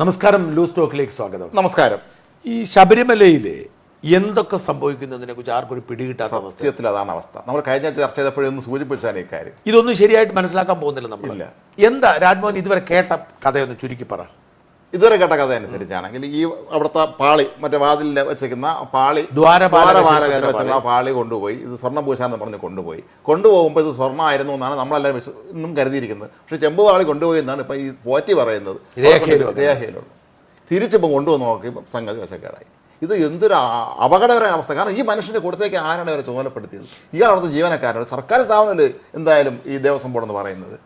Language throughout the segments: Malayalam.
നമസ്കാരം, ലൂസ് ടോക്കിലേക്ക് സ്വാഗതം. നമസ്കാരം. ഈ ശബരിമലയിൽ എന്തൊക്കെ സംഭവിക്കുന്നതിനെ കുറിച്ച് ആർക്കൊരു പിടികിട്ടാത്ത സത്യത്തിൽ അതാണ് അവസ്ഥ. നമ്മൾ കഴിഞ്ഞ ചർച്ച ചെയ്തപ്പോഴൊന്നും സൂചിപ്പിച്ചാണ് ഈ കാര്യം. ഇതൊന്നും ശരിയായിട്ട് മനസ്സിലാക്കാൻ പോകുന്നില്ല നമ്മളില്ല. എന്താ രാജ്മോഹൻ ഇതുവരെ കേട്ട കഥയൊന്ന് ചുരുക്കി പറ. ഇതുവരെ കേട്ട കഥ അനുസരിച്ചാണെങ്കിൽ ഈ അവിടുത്തെ പാളി, മറ്റേ വാതിലിൽ വെച്ചിരിക്കുന്ന പാളി, ദ്വാരപാലകൻ വെച്ചിട്ടുള്ള പാളി കൊണ്ടുപോയി ഇത് സ്വർണ്ണം പൂശാന്ന് പറഞ്ഞ് കൊണ്ടുപോകുമ്പോൾ ഇത് സ്വർണ്ണമായിരുന്നു എന്നാണ് നമ്മളെല്ലാം ഇന്നും കരുതിയിരിക്കുന്നത്. പക്ഷേ ചെമ്പ് പാളി കൊണ്ടുപോയി എന്നാണ് ഇപ്പം ഈ പോറ്റി പറയുന്നത്. രേഖയിലുള്ള തിരിച്ചിപ്പോൾ കൊണ്ടുവന്ന് നോക്കി സംഗതി വശക്കേടായി. ഇത് എന്തൊരു അപകടകരമായ അവസ്ഥ. കാരണം ഈ മനുഷ്യൻ്റെ കൂട്ടത്തേക്ക് ആരാണ് അവരെ ചുമതലപ്പെടുത്തിയത്? ഇയാൾ അവിടുത്തെ ജീവനക്കാരാണ്. സർക്കാർ സ്ഥാപനത്തിൽ എന്തായാലും ഈ ദേവസ്വം ബോർഡ് എന്ന് പറയുന്നത്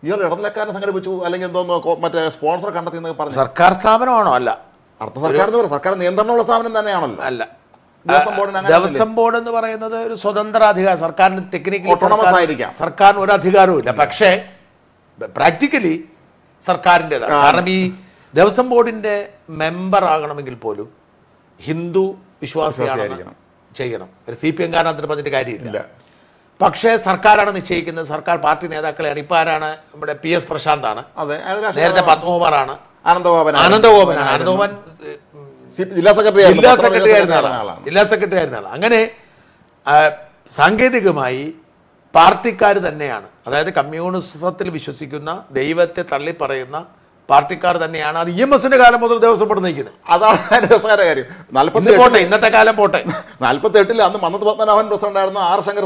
ഇയാൾ ഇടനിലക്കാരനെ സംഘടിപ്പിച്ചു, അല്ലെങ്കിൽ എന്തോന്നോ മറ്റേ സ്പോൺസർ കണ്ടെത്തി എന്നൊക്കെ പറഞ്ഞു. സർക്കാർ സ്ഥാപനമാണോ? അല്ല, അർത്ഥ സർക്കാർ എന്ന് പറയും. സർക്കാർ നിയന്ത്രണമുള്ള സ്ഥാപനം തന്നെയാണല്ലോ. അല്ല, ദേവസ്വം ബോർഡ് എന്ന് പറയുന്നത് ഒരു സ്വതന്ത്ര അധികാരം. സർക്കാരിന് ടെക്നിക്കലി ആയിരിക്കാം, സർക്കാരിന് ഒരു അധികാരവും ഇല്ല. പക്ഷേ പ്രാക്ടിക്കലി സർക്കാരിൻ്റെതാണ്. കാരണം ഈ ദേവസ്വം ബോർഡിന്റെ മെമ്പർ ആകണമെങ്കിൽ പോലും ഹിന്ദു വിശ്വാസിയാണെന്ന് ചെയ്യണം. ഒരു CPM കാരൻ അതിന് പറഞ്ഞിട്ട് കാര്യമില്ല. പക്ഷേ സർക്കാരാണ് നിശ്ചയിക്കുന്നത്. സർക്കാർ പാർട്ടി നേതാക്കളെയാണ്. ഇപ്പൊ ആരാണ്? നമ്മുടെ PS പ്രശാന്താണ്. നേരത്തെ പത്മകുമാറാണ്. ആനന്ദഗോപൻ ജില്ലാ സെക്രട്ടറി ആയിരുന്ന ആളാണ്. അങ്ങനെ സാങ്കേതികമായി പാർട്ടിക്കാർ തന്നെയാണ്, അതായത് കമ്മ്യൂണിസത്തിൽ വിശ്വസിക്കുന്ന, ദൈവത്തെ തള്ളിപ്പറയുന്ന പാർട്ടിക്കാർ തന്നെയാണ് അത് EMSന്റെ കാലം മുതൽ ദേവസ്വം ബോർഡ് നയിക്കുന്നത്. അതാണ് രസകര കാര്യം. ഇന്നത്തെ കാലം പോട്ടെ. 48 അന്ന് മന്നത്ത് പത്മനാഭൻ പ്രസിഡന്റ് ആയിരുന്നു, R ശങ്കർ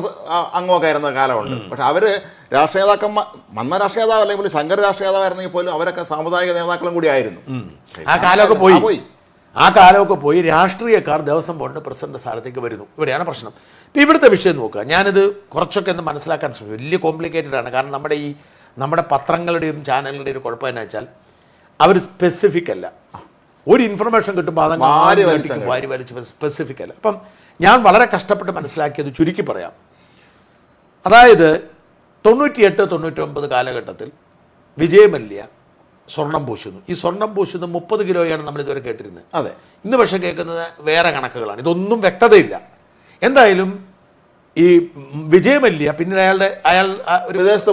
അംഗമൊക്കെ ആയിരുന്ന കാലമുണ്ട്. പക്ഷെ അവര് രാഷ്ട്രീയ നേതാക്കന്മാർ, മന്ന രാഷ്ട്രീയ നേതാവ് അല്ലെങ്കിൽ ശങ്കർ രാഷ്ട്രീയ നേതാവായിരുന്നെങ്കിൽ പോലും അവരൊക്കെ സാമുദായിക നേതാക്കളും കൂടി ആയിരുന്നു. ആ കാലമൊക്കെ പോയി. രാഷ്ട്രീയക്കാർ ദേവസ്വം ബോർഡിന്റെ പ്രസിഡന്റ് സ്ഥാനത്തേക്ക് വരുന്നു. ഇവിടെയാണ് പ്രശ്നം. ഇപ്പം ഇവിടുത്തെ വിഷയം നോക്കുക. ഞാനിത് കുറച്ചൊക്കെ ഒന്ന് മനസ്സിലാക്കാൻ ശ്രമിച്ചു. വലിയ കോംപ്ലിക്കേറ്റഡ് ആണ്. കാരണം നമ്മുടെ പത്രങ്ങളുടെയും ചാനലുകളുടെയും ഒരു കുഴപ്പം എന്ന് വെച്ചാൽ അവർ സ്പെസിഫിക് അല്ല. ഒരു ഇൻഫർമേഷൻ കിട്ടുമ്പോൾ അതങ്ങ് വാരി വലിച്ച് സ്പെസിഫിക് അല്ല. അപ്പം ഞാൻ വളരെ കഷ്ടപ്പെട്ട് മനസ്സിലാക്കിയത് ചുരുക്കി പറയാം. അതായത് 98-99 കാലഘട്ടത്തിൽ വിജയമല്യ സ്വർണം പൂശുന്നു. ഈ സ്വർണം പൂശുന്നത് 30 കിലോയാണ് നമ്മൾ ഇതുവരെ കേട്ടിരുന്നത്. അതെ. ഇന്ന് പക്ഷേ കേൾക്കുന്നത് വേറെ കണക്കുകളാണ്. ഇതൊന്നും വ്യക്തതയില്ല. എന്തായാലും ഈ വിജയമല്യ പിന്നീട് അയാൾ വിദേശത്ത്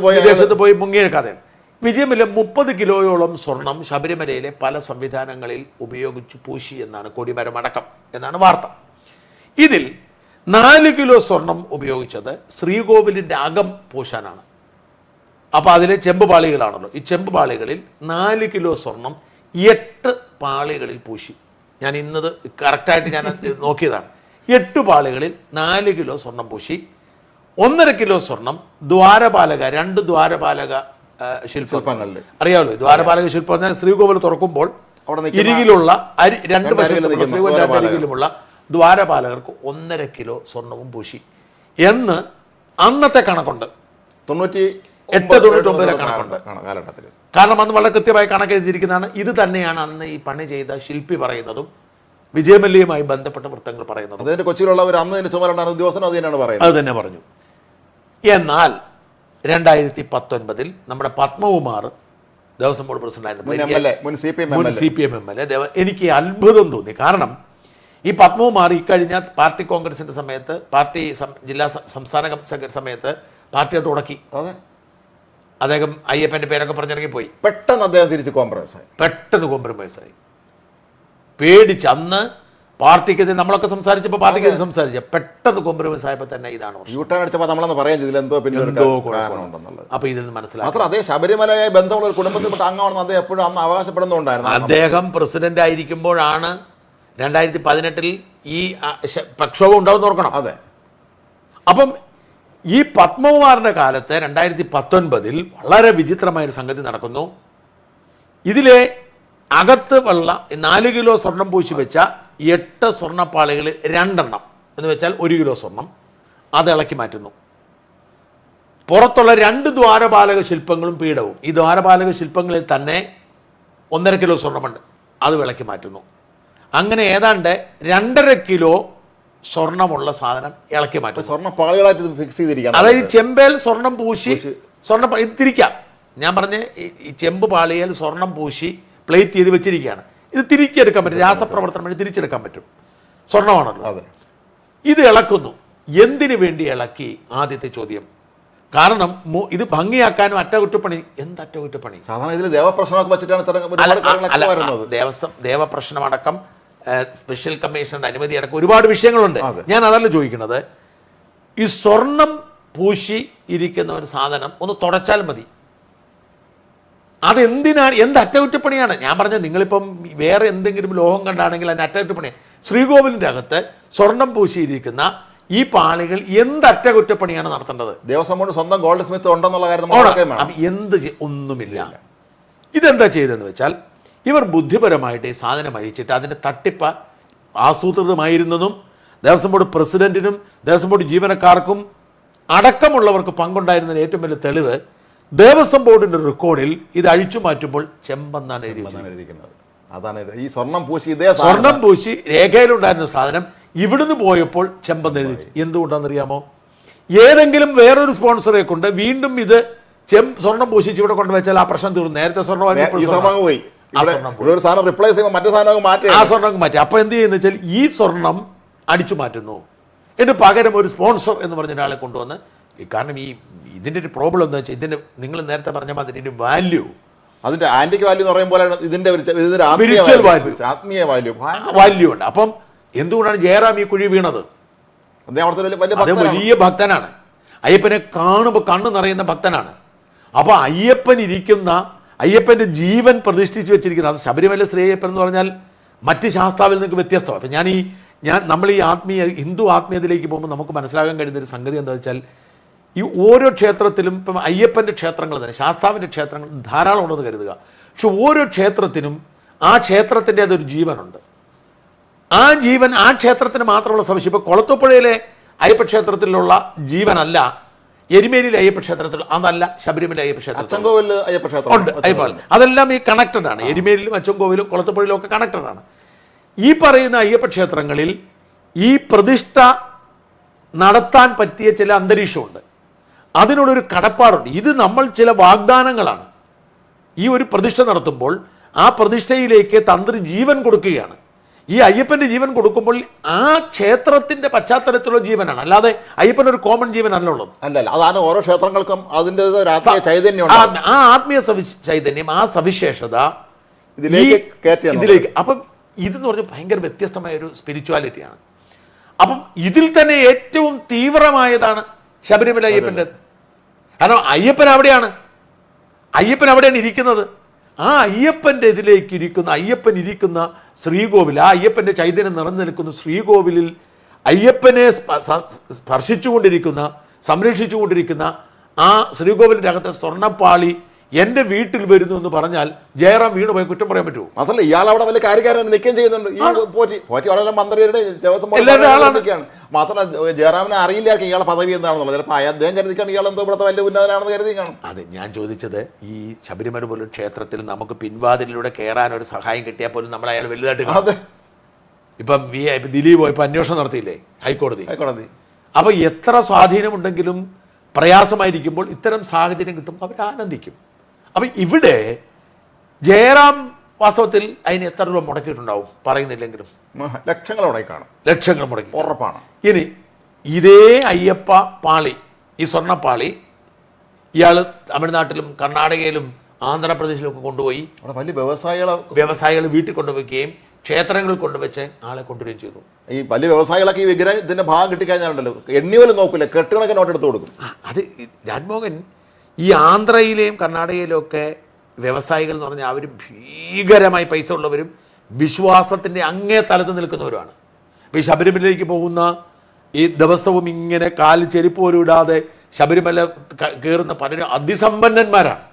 പോയി മുങ്ങിയ കഥയാണ്. വിജയമല്യ 30 കിലോയോളം സ്വർണം ശബരിമലയിലെ പല സംവിധാനങ്ങളിൽ ഉപയോഗിച്ച് പൂശി എന്നാണ്, കൊടിമരം അടക്കം എന്നാണ് വാർത്ത. ഇതിൽ 4 കിലോ സ്വർണം ഉപയോഗിച്ചത് ശ്രീകോവിലിൻ്റെ അകം പൂശാനാണ്. അപ്പോൾ അതിലെ ചെമ്പ് പാളികളാണല്ലോ. ഈ ചെമ്പ് പാളികളിൽ 4 കിലോ സ്വർണം 8 പാളികളിൽ പൂശി. ഞാൻ ഇന്നത് കറക്റ്റായിട്ട് ഞാൻ നോക്കിയതാണ്. 8 പാളികളിൽ 4 കിലോ സ്വർണം പൂശി. 1.5 കിലോ സ്വർണം ദ്വാരപാലക, 2 ദ്വാരപാലക ശില്പങ്ങളിൽ അറിയാമല്ലോ. ദ്വാരപാലക ശില്പം എന്നാൽ ശ്രീകോവിൽ തുറക്കുമ്പോൾ ഇരികിലുള്ള 2 വശത്തുമുള്ള ശ്രീകോവിലിന്റെ അരികിലുമുള്ള ദ്വാരപാലകർക്ക് 1.5 കിലോ സ്വർണവും പൂശി എന്ന് അന്നത്തെ കണക്കുണ്ട്. 98-99 കണക്കുണ്ട്. കാരണം അന്ന് വളരെ കൃത്യമായി കണക്കെഴുതിയിരിക്കുന്നതാണ്. ഇത് തന്നെയാണ് അന്ന് ഈ പണി ചെയ്ത ശില്പി പറയുന്നതും വിജയമല്യയുമായി ബന്ധപ്പെട്ട വൃത്തങ്ങൾ പറയുന്നത്. കൊച്ചിയിലുള്ളവർ അന്ന് ചുമതല ഉദ്യോഗസ്ഥൻ അത് തന്നെ പറഞ്ഞു. എന്നാൽ 2019 നമ്മുടെ പത്മകുമാർ ദേവസ്വം ബോർഡ് പ്രസിഡന്റായിരുന്നു, മുൻ CPM MLA. എനിക്ക് അത്ഭുതം തോന്നി. കാരണം ഈ പത്മകുമാർ ഇക്കഴിഞ്ഞ പാർട്ടി കോൺഗ്രസിന്റെ സമയത്ത്, പാർട്ടി ജില്ലാ സംസ്ഥാന സമയത്ത് പാർട്ടിയോട്ട് ഉടക്കി. അദ്ദേഹം അയ്യപ്പന്റെ പേരൊക്കെ പറഞ്ഞിറങ്ങി പോയി. പെട്ടെന്ന് അദ്ദേഹം തിരിച്ച് കോംപ്രമൈസ് ആയി. പേടിച്ച് അന്ന് പാർട്ടിക്കെതിരെ നമ്മളൊക്കെ സംസാരിച്ചപ്പോൾ പാർട്ടിക്കെതിരെ സംസാരിച്ച പെട്ടെന്ന് കോംപ്രമൈസ് ആയപ്പോൾ തന്നെ ഇതാണ് അപ്പൊ ഇതിൽ നിന്ന് മനസ്സിലാക്കി. അതേ ശബരിമലയായി ബന്ധമുള്ള ഒരു കുടുംബത്തിൽപ്പെട്ട അംഗമാണെന്ന് അദ്ദേഹം എപ്പോഴും അന്ന് അവകാശപ്പെടുന്നുണ്ടായിരുന്നു. അദ്ദേഹം പ്രസിഡന്റ് ആയിരിക്കുമ്പോഴാണ് 2018 ഈ പ്രക്ഷോഭം ഉണ്ടാവും ഓർക്കണം. അതെ. അപ്പം ഈ പത്മകുമാറിന്റെ കാലത്ത് 2019 വളരെ വിചിത്രമായൊരു സംഗതി നടക്കുന്നു. ഇതിലെ അകത്ത് വെള്ള 4 കിലോ സ്വർണം പൂശി വെച്ച 8 സ്വർണ്ണപ്പാളികളിൽ 2 എണ്ണം എന്ന് വെച്ചാൽ 1 കിലോ സ്വർണം അത് ഇളക്കി മാറ്റുന്നു. പുറത്തുള്ള 2 ദ്വാരപാലക ശില്പങ്ങളും പീഠവും, ഈ ദ്വാരപാലക ശില്പങ്ങളിൽ തന്നെ 1.5 കിലോ സ്വർണ്ണമുണ്ട്, അത് വിളക്കി മാറ്റുന്നു. അങ്ങനെ ഏതാണ്ട് 2.5 കിലോ സ്വർണമുള്ള സാധനം ഇളക്കി മാറ്റും. സ്വർണ്ണപ്പാളികളായിട്ട് ഫിക്സ് ചെയ്തിരിക്കുകയാണ്. അതായത് ചെമ്പേൽ സ്വർണം പൂശി ഇത് തിരിക്കാം. ഞാൻ പറഞ്ഞ ഈ ചെമ്പ് പാളിയിൽ സ്വർണം പൂശി പ്ലേറ്റ് ചെയ്ത് വെച്ചിരിക്കുകയാണ്. ഇത് തിരിച്ചെടുക്കാൻ പറ്റും. രാസപ്രവർത്തനം വഴി തിരിച്ചെടുക്കാൻ പറ്റും. സ്വർണ്ണമാണല്ലോ. ഇത് ഇളക്കുന്നു. എന്തിനു വേണ്ടി ഇളക്കി? ആദ്യത്തെ ചോദ്യം. കാരണം ഇത് ഭംഗിയാക്കാനും അറ്റകുറ്റപ്പണി. എന്ത് അറ്റകുറ്റപ്പണി? സാധാരണ ഇതിൽ ദേവപ്രശ്നമൊക്കെ വെച്ചിട്ടാണ് ഒരുപാട് കാര്യങ്ങളൊക്കെ വരുന്നത്. ദേവപ്രശ്നമടക്കം സ്പെഷ്യൽ കമ്മീഷന്റെ അനുമതി അടക്കം ഒരുപാട് വിഷയങ്ങളുണ്ട്. ഞാൻ അതല്ല ചോദിക്കുന്നത്. ഈ സ്വർണം പൂശി ഇരിക്കുന്ന ഒരു സാധനം ഒന്ന് തുടച്ചാൽ മതി. അതെന്തിനാണ്? എന്ത് അറ്റകുറ്റപ്പണിയാണ്? ഞാൻ പറഞ്ഞത്, നിങ്ങളിപ്പം വേറെ എന്തെങ്കിലും ലോഹം കണ്ടാണെങ്കിൽ അതിന് അറ്റകുറ്റപ്പണി. ശ്രീകോവിലിൻ്റെ അകത്ത് സ്വർണം പൂശിയിരിക്കുന്ന ഈ പാളികൾ എന്ത് അറ്റകുറ്റപ്പണിയാണ് നടത്തേണ്ടത്? ദേവസ്വം ബോർഡ് സ്വന്തം ഗോൾഡ് സ്മിത്ത് ഉണ്ടെന്നുള്ള കാര്യം ഒന്നുമില്ല. ഇതെന്താ ചെയ്തതെന്ന് വെച്ചാൽ, ഇവർ ബുദ്ധിപരമായിട്ട് ഈ സാധനം അഴിച്ചിട്ട് അതിൻ്റെ തട്ടിപ്പ് ആസൂത്രിതമായിരുന്നതും ദേവസ്വം ബോർഡ് പ്രസിഡന്റിനും ദേവസ്വം ബോർഡ് ജീവനക്കാർക്കും അടക്കമുള്ളവർക്ക് പങ്കുണ്ടായിരുന്നതിന് ഏറ്റവും വലിയ തെളിവ്, ദേവസ്വം ബോർഡിന്റെ റെക്കോർഡിൽ ഇത് അഴിച്ചു മാറ്റുമ്പോൾ ചെമ്പെന്നാണ് എഴുതിയിരിക്കുന്നത്. അതാണ് ഈ സ്വർണം പൂശി രേഖയിലുണ്ടായിരുന്ന സാധനം ഇവിടുന്ന് പോയപ്പോൾ ചെമ്പെന്ന് എഴുതി. എന്തുകൊണ്ടാണെന്നറിയാമോ? ഏതെങ്കിലും വേറൊരു സ്പോൺസറെ കൊണ്ട് വീണ്ടും ഇത് സ്വർണം പൂശിച്ച് ഇവിടെ കൊണ്ടുവച്ചാൽ ആ പ്രശ്നം തീർന്നു. നേരത്തെ സ്വർണം മാറ്റി. അപ്പൊ എന്ത് ചെയ്യുന്ന വെച്ചാൽ ഈ സ്വർണം അടിച്ചു മാറ്റുന്നു. എന്നിട്ട് പകരം ഒരു സ്പോൺസർ എന്ന് പറഞ്ഞ ഒരാളെ കൊണ്ടുവന്ന്, കാരണം ഇതിന്റെ ഒരു പ്രോബ്ലം എന്താ വെച്ചാൽ, ഇതിന്റെ നിങ്ങൾ നേരത്തെ പറഞ്ഞ മാതിരി ഇതിന്റെ വാല്യൂ, അതിന്റെ ആന്റിക് വാല്യൂ എന്ന് പറയുമ്പോൾ ഇതിന്റെ സ്പിരിച്വൽ വാല്യൂ, ആത്മീയ വാല്യൂ ഉണ്ട്. അപ്പം എന്തുകൊണ്ടാണ് ജയറാം ഈ കുഴി വീണത്? വലിയ ഭക്തനാണ്. അയ്യപ്പനെ കാണുമ്പോൾ കണ്ണു നിറയുന്ന ഭക്തനാണ്. അപ്പൊ അയ്യപ്പന്റെ ജീവൻ പ്രതിഷ്ഠിച്ചു വെച്ചിരിക്കുന്നത്, അത് ശബരിമല ശ്രീ അയ്യപ്പൻ എന്ന് പറഞ്ഞാൽ മറ്റ് ശാസ്താവിൽ നിന്ന് വ്യത്യസ്തമാണ്. അപ്പം നമ്മൾ ഈ ഹിന്ദു ആത്മീയതയിലേക്ക് പോകുമ്പോൾ നമുക്ക് മനസ്സിലാക്കാൻ കഴിയുന്ന ഒരു സംഗതി എന്താ വെച്ചാൽ, ഈ ഓരോ ക്ഷേത്രത്തിലും ഇപ്പം അയ്യപ്പൻ്റെ ക്ഷേത്രങ്ങൾ തന്നെ, ശാസ്താവിൻ്റെ ക്ഷേത്രങ്ങൾ ധാരാളം ഉണ്ടെന്ന് കരുതുക. പക്ഷെ ഓരോ ക്ഷേത്രത്തിനും ആ ക്ഷേത്രത്തിൻ്റെ അതൊരു ജീവനുണ്ട്. ആ ജീവൻ ആ ക്ഷേത്രത്തിന് മാത്രമുള്ള സവിശേഷം. ഇപ്പോൾ കൊളത്തുപ്പുഴയിലെ അയ്യപ്പ ക്ഷേത്രത്തിലുള്ള ജീവനല്ല എരുമേലിയിലെ അയ്യപ്പ ക്ഷേത്രത്തിൽ, അതല്ല ശബരിമല അയ്യപ്പ ക്ഷേത്രത്തിൽ ഉണ്ട്. അതെല്ലാം ഈ കണക്റ്റഡ് ആണ്. എരുമേലിലും അച്ചൻകോവിലും കൊളത്തുപ്പുഴയിലും ഒക്കെ കണക്റ്റഡ് ആണ്. ഈ പറയുന്ന അയ്യപ്പ ക്ഷേത്രങ്ങളിൽ ഈ പ്രതിഷ്ഠ നടത്താൻ പറ്റിയ ചില അന്തരീക്ഷമുണ്ട്. അതിനോടൊരു കടപ്പാടുണ്ട്. ഇത് നമ്മൾ ചില വാഗ്ദാനങ്ങളാണ്. ഈ ഒരു പ്രതിഷ്ഠ നടത്തുമ്പോൾ ആ പ്രതിഷ്ഠയിലേക്ക് തന്ത്രി ജീവൻ കൊടുക്കുകയാണ്. ഈ അയ്യപ്പൻ്റെ ജീവൻ കൊടുക്കുമ്പോൾ ആ ക്ഷേത്രത്തിന്റെ പശ്ചാത്തലത്തിലുള്ള ജീവനാണ്, അല്ലാതെ അയ്യപ്പൻ ഒരു കോമൺ ജീവനല്ല ഉള്ളത്. അതാണ് ഓരോ ക്ഷേത്രങ്ങൾക്കും അതിൻ്റെ ചൈതന്യം, ആ ആത്മീയ ചൈതന്യം, ആ സവിശേഷത ഇതിലേക്ക്. അപ്പം ഇതെന്ന് പറഞ്ഞാൽ ഭയങ്കര വ്യത്യസ്തമായ ഒരു സ്പിരിച്വാലിറ്റിയാണ്. അപ്പം ഇതിൽ തന്നെ ഏറ്റവും തീവ്രമായതാണ് ശബരിമല അയ്യപ്പൻ്റെത്. കാരണം അയ്യപ്പൻ അവിടെയാണ് ഇരിക്കുന്നത്. ആ അയ്യപ്പൻ്റെ ഇതിലേക്ക് അയ്യപ്പൻ ഇരിക്കുന്ന ശ്രീകോവിൽ, ആ അയ്യപ്പൻ്റെ ചൈതന്യം നിറഞ്ഞു നിൽക്കുന്ന ശ്രീകോവിലിൽ അയ്യപ്പനെ സ്പർശിച്ചുകൊണ്ടിരിക്കുന്ന, സംരക്ഷിച്ചുകൊണ്ടിരിക്കുന്ന ആ ശ്രീകോവിലിൻ്റെ അകത്തെ സ്വർണ്ണപ്പാളി എൻ്റെ വീട്ടിൽ വരുന്നു എന്ന് പറഞ്ഞാൽ ജയറാം വീണ് പോയി കുറ്റം പറയാൻ പറ്റുമോ? അതല്ല, ഇയാൾ അവിടെ വലിയ കാര്യക്കാരൻ നിൽക്കുകയും ചെയ്യുന്നുണ്ട്. ഈ പോറ്റി വളരെ മന്ത്രിയുടെ മാത്രമല്ല, ജയറാമിനെ അറിയില്ല ഇയാളെ പദവി എന്താണെന്നുള്ളത്. ചിലപ്പോൾ അദ്ദേഹം കരുതിക്കാണ് ഇയാൾ എന്തോ ഇവിടുത്തെ വലിയ ഉന്നതനാണെന്ന് കരുതി കാണും. അതെ, ഞാൻ ചോദിച്ചത് ഈ ശബരിമല പോലും ക്ഷേത്രത്തിൽ നമുക്ക് പിൻവാതിലൂടെ കയറാൻ ഒരു സഹായം കിട്ടിയാൽ പോലും നമ്മൾ അയാൾ വലുതായിട്ട് കാണും. ഇപ്പം ദിലീപ് ഇപ്പം അന്വേഷണം നടത്തിയില്ലേ ഹൈക്കോടതി. അപ്പൊ എത്ര സ്വാധീനമുണ്ടെങ്കിലും പ്രയാസമായിരിക്കുമ്പോൾ ഇത്തരം സാഹചര്യം കിട്ടുമ്പോൾ അവർ ആനന്ദിക്കും. അപ്പം ഇവിടെ ജയറാം വാസ്തവത്തിൽ അതിന് എത്ര രൂപ മുടക്കിയിട്ടുണ്ടാവും പറയുന്നില്ലെങ്കിലും ലക്ഷങ്ങൾ മുടക്കി ഉറപ്പാണ്. ഇനി ഇതേ അയ്യപ്പ പാളി, ഈ സ്വർണ്ണപ്പാളി ഇയാൾ തമിഴ്നാട്ടിലും കർണാടകയിലും ആന്ധ്രാപ്രദേശിലും ഒക്കെ കൊണ്ടുപോയി വലിയ വ്യവസായികൾ വീട്ടിൽ കൊണ്ടുവയ്ക്കുകയും ക്ഷേത്രങ്ങളിൽ കൊണ്ടുവച്ച് ആളെ കൊണ്ടുവരികയും ചെയ്തു. ഈ വലിയ വ്യവസായികളൊക്കെ ഈ വിഗ്രഹത്തിന്റെ ഭാഗം കിട്ടിക്കഴിഞ്ഞാലുണ്ടല്ലോ എണ്ണി പോലും നോക്കില്ല, കെട്ടുകണക്കെ നോട്ട് എടുത്ത് കൊടുക്കും. അത് രാജ്മോഹൻ, ഈ ആന്ധ്രയിലെയും കർണാടകയിലും ഒക്കെ വ്യവസായികൾ എന്ന് പറഞ്ഞാൽ അവർ ഭീകരമായി പൈസ ഉള്ളവരും വിശ്വാസത്തിൻ്റെ അങ്ങേ തലത്ത് നിൽക്കുന്നവരുമാണ്. ഇപ്പോൾ ഈ ശബരിമലയിലേക്ക് പോകുന്ന ഈ ദിവസവും ഇങ്ങനെ കാലിൽ ചെരുപ്പ് പോലും ഇടാതെ ശബരിമല കയറുന്ന പലരും അതിസമ്പന്നന്മാരാണ്.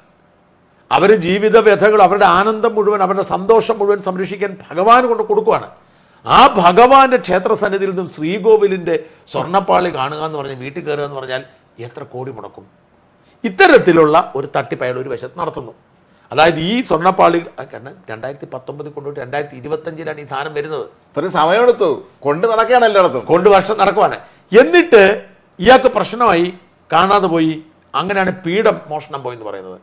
അവർ ജീവിത വ്യഥകൾ, അവരുടെ ആനന്ദം മുഴുവൻ, അവരുടെ സന്തോഷം മുഴുവൻ സംരക്ഷിക്കാൻ ഭഗവാൻ കൊണ്ട് കൊടുക്കുകയാണ്. ആ ഭഗവാന്റെ ക്ഷേത്രസന്നിധിയിൽ നിന്നും ശ്രീകോവിലിൻ്റെ സ്വർണ്ണപ്പാളി കാണുക എന്ന് പറഞ്ഞാൽ, വീട്ടിൽ കയറുക എന്ന് പറഞ്ഞാൽ എത്ര കോടി മുടക്കും? ഇത്തരത്തിലുള്ള ഒരു തട്ടിപ്പ് അയാൾ ഒരു വശത്ത് നടത്തുന്നു. അതായത് ഈ സ്വർണ്ണപ്പാളി 2019 കൊണ്ടുപോയിട്ട് 2025 ഈ സാധനം വരുന്നത്. സമയമെടുത്തു, കൊണ്ട് നടക്കുകയാണ് എല്ലായിടത്തും, കൊണ്ട് വർഷം നടക്കുവാണ്. എന്നിട്ട് ഇയാൾക്ക് പ്രശ്നമായി, കാണാതെ പോയി. അങ്ങനെയാണ് പീഠം മോഷണം പോയി എന്ന് പറയുന്നത്.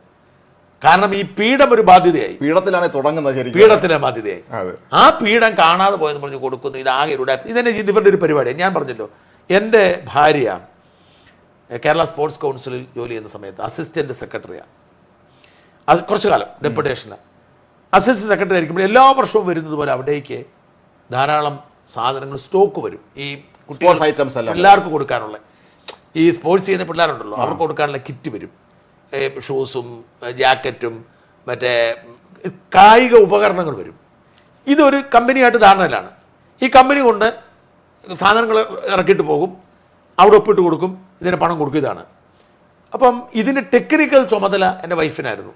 കാരണം ഈ പീഠം ഒരു ബാധ്യതയായി, പീഠത്തിലാണ് തുടങ്ങുന്നത്, പീഠത്തിലെ ബാധ്യതയായി. ആ പീഠം കാണാതെ പോയെന്ന് പറഞ്ഞ് കൊടുക്കുന്നു. ഇതാകെ ഇവരുടെ ഒരു പരിപാടിയാണ്. ഞാൻ പറഞ്ഞല്ലോ, എൻ്റെ ഭാര്യ കേരള സ്പോർട്സ് കൗൺസിലിൽ ജോലി ചെയ്യുന്ന സമയത്ത് അസിസ്റ്റൻറ്റ് സെക്രട്ടറിയാണ്. അത് കുറച്ചു കാലം ഡെപ്യൂട്ടേഷന് അസിസ്റ്റന്റ് സെക്രട്ടറി ആയിരിക്കുമ്പോൾ എല്ലാ വർഷവും വരുന്നത് പോലെ അവിടേക്ക് ധാരാളം സാധനങ്ങൾ സ്റ്റോക്ക് വരും. ഈ കുട്ടികൾ ഐറ്റംസ് എല്ലാം എല്ലാവർക്കും കൊടുക്കാനുള്ള, ഈ സ്പോർട്സ് ചെയ്യുന്ന പിള്ളേരുണ്ടല്ലോ അവർക്ക് കൊടുക്കാനുള്ള കിറ്റ് വരും. ഷൂസും ജാക്കറ്റും മറ്റേ കായിക ഉപകരണങ്ങൾ വരും. ഇതൊരു കമ്പനിയായിട്ട് ധാരണയിലാണ്. ഈ കമ്പനി കൊണ്ട് സാധനങ്ങൾ ഇറക്കിയിട്ട് പോകും, അവിടെ ഒപ്പിട്ട് കൊടുക്കും, ഇതിന് പണം കൊടുക്കും. ഇതാണ്. അപ്പം ഇതിൻ്റെ ടെക്നിക്കൽ ചുമതല എൻ്റെ വൈഫിനായിരുന്നു.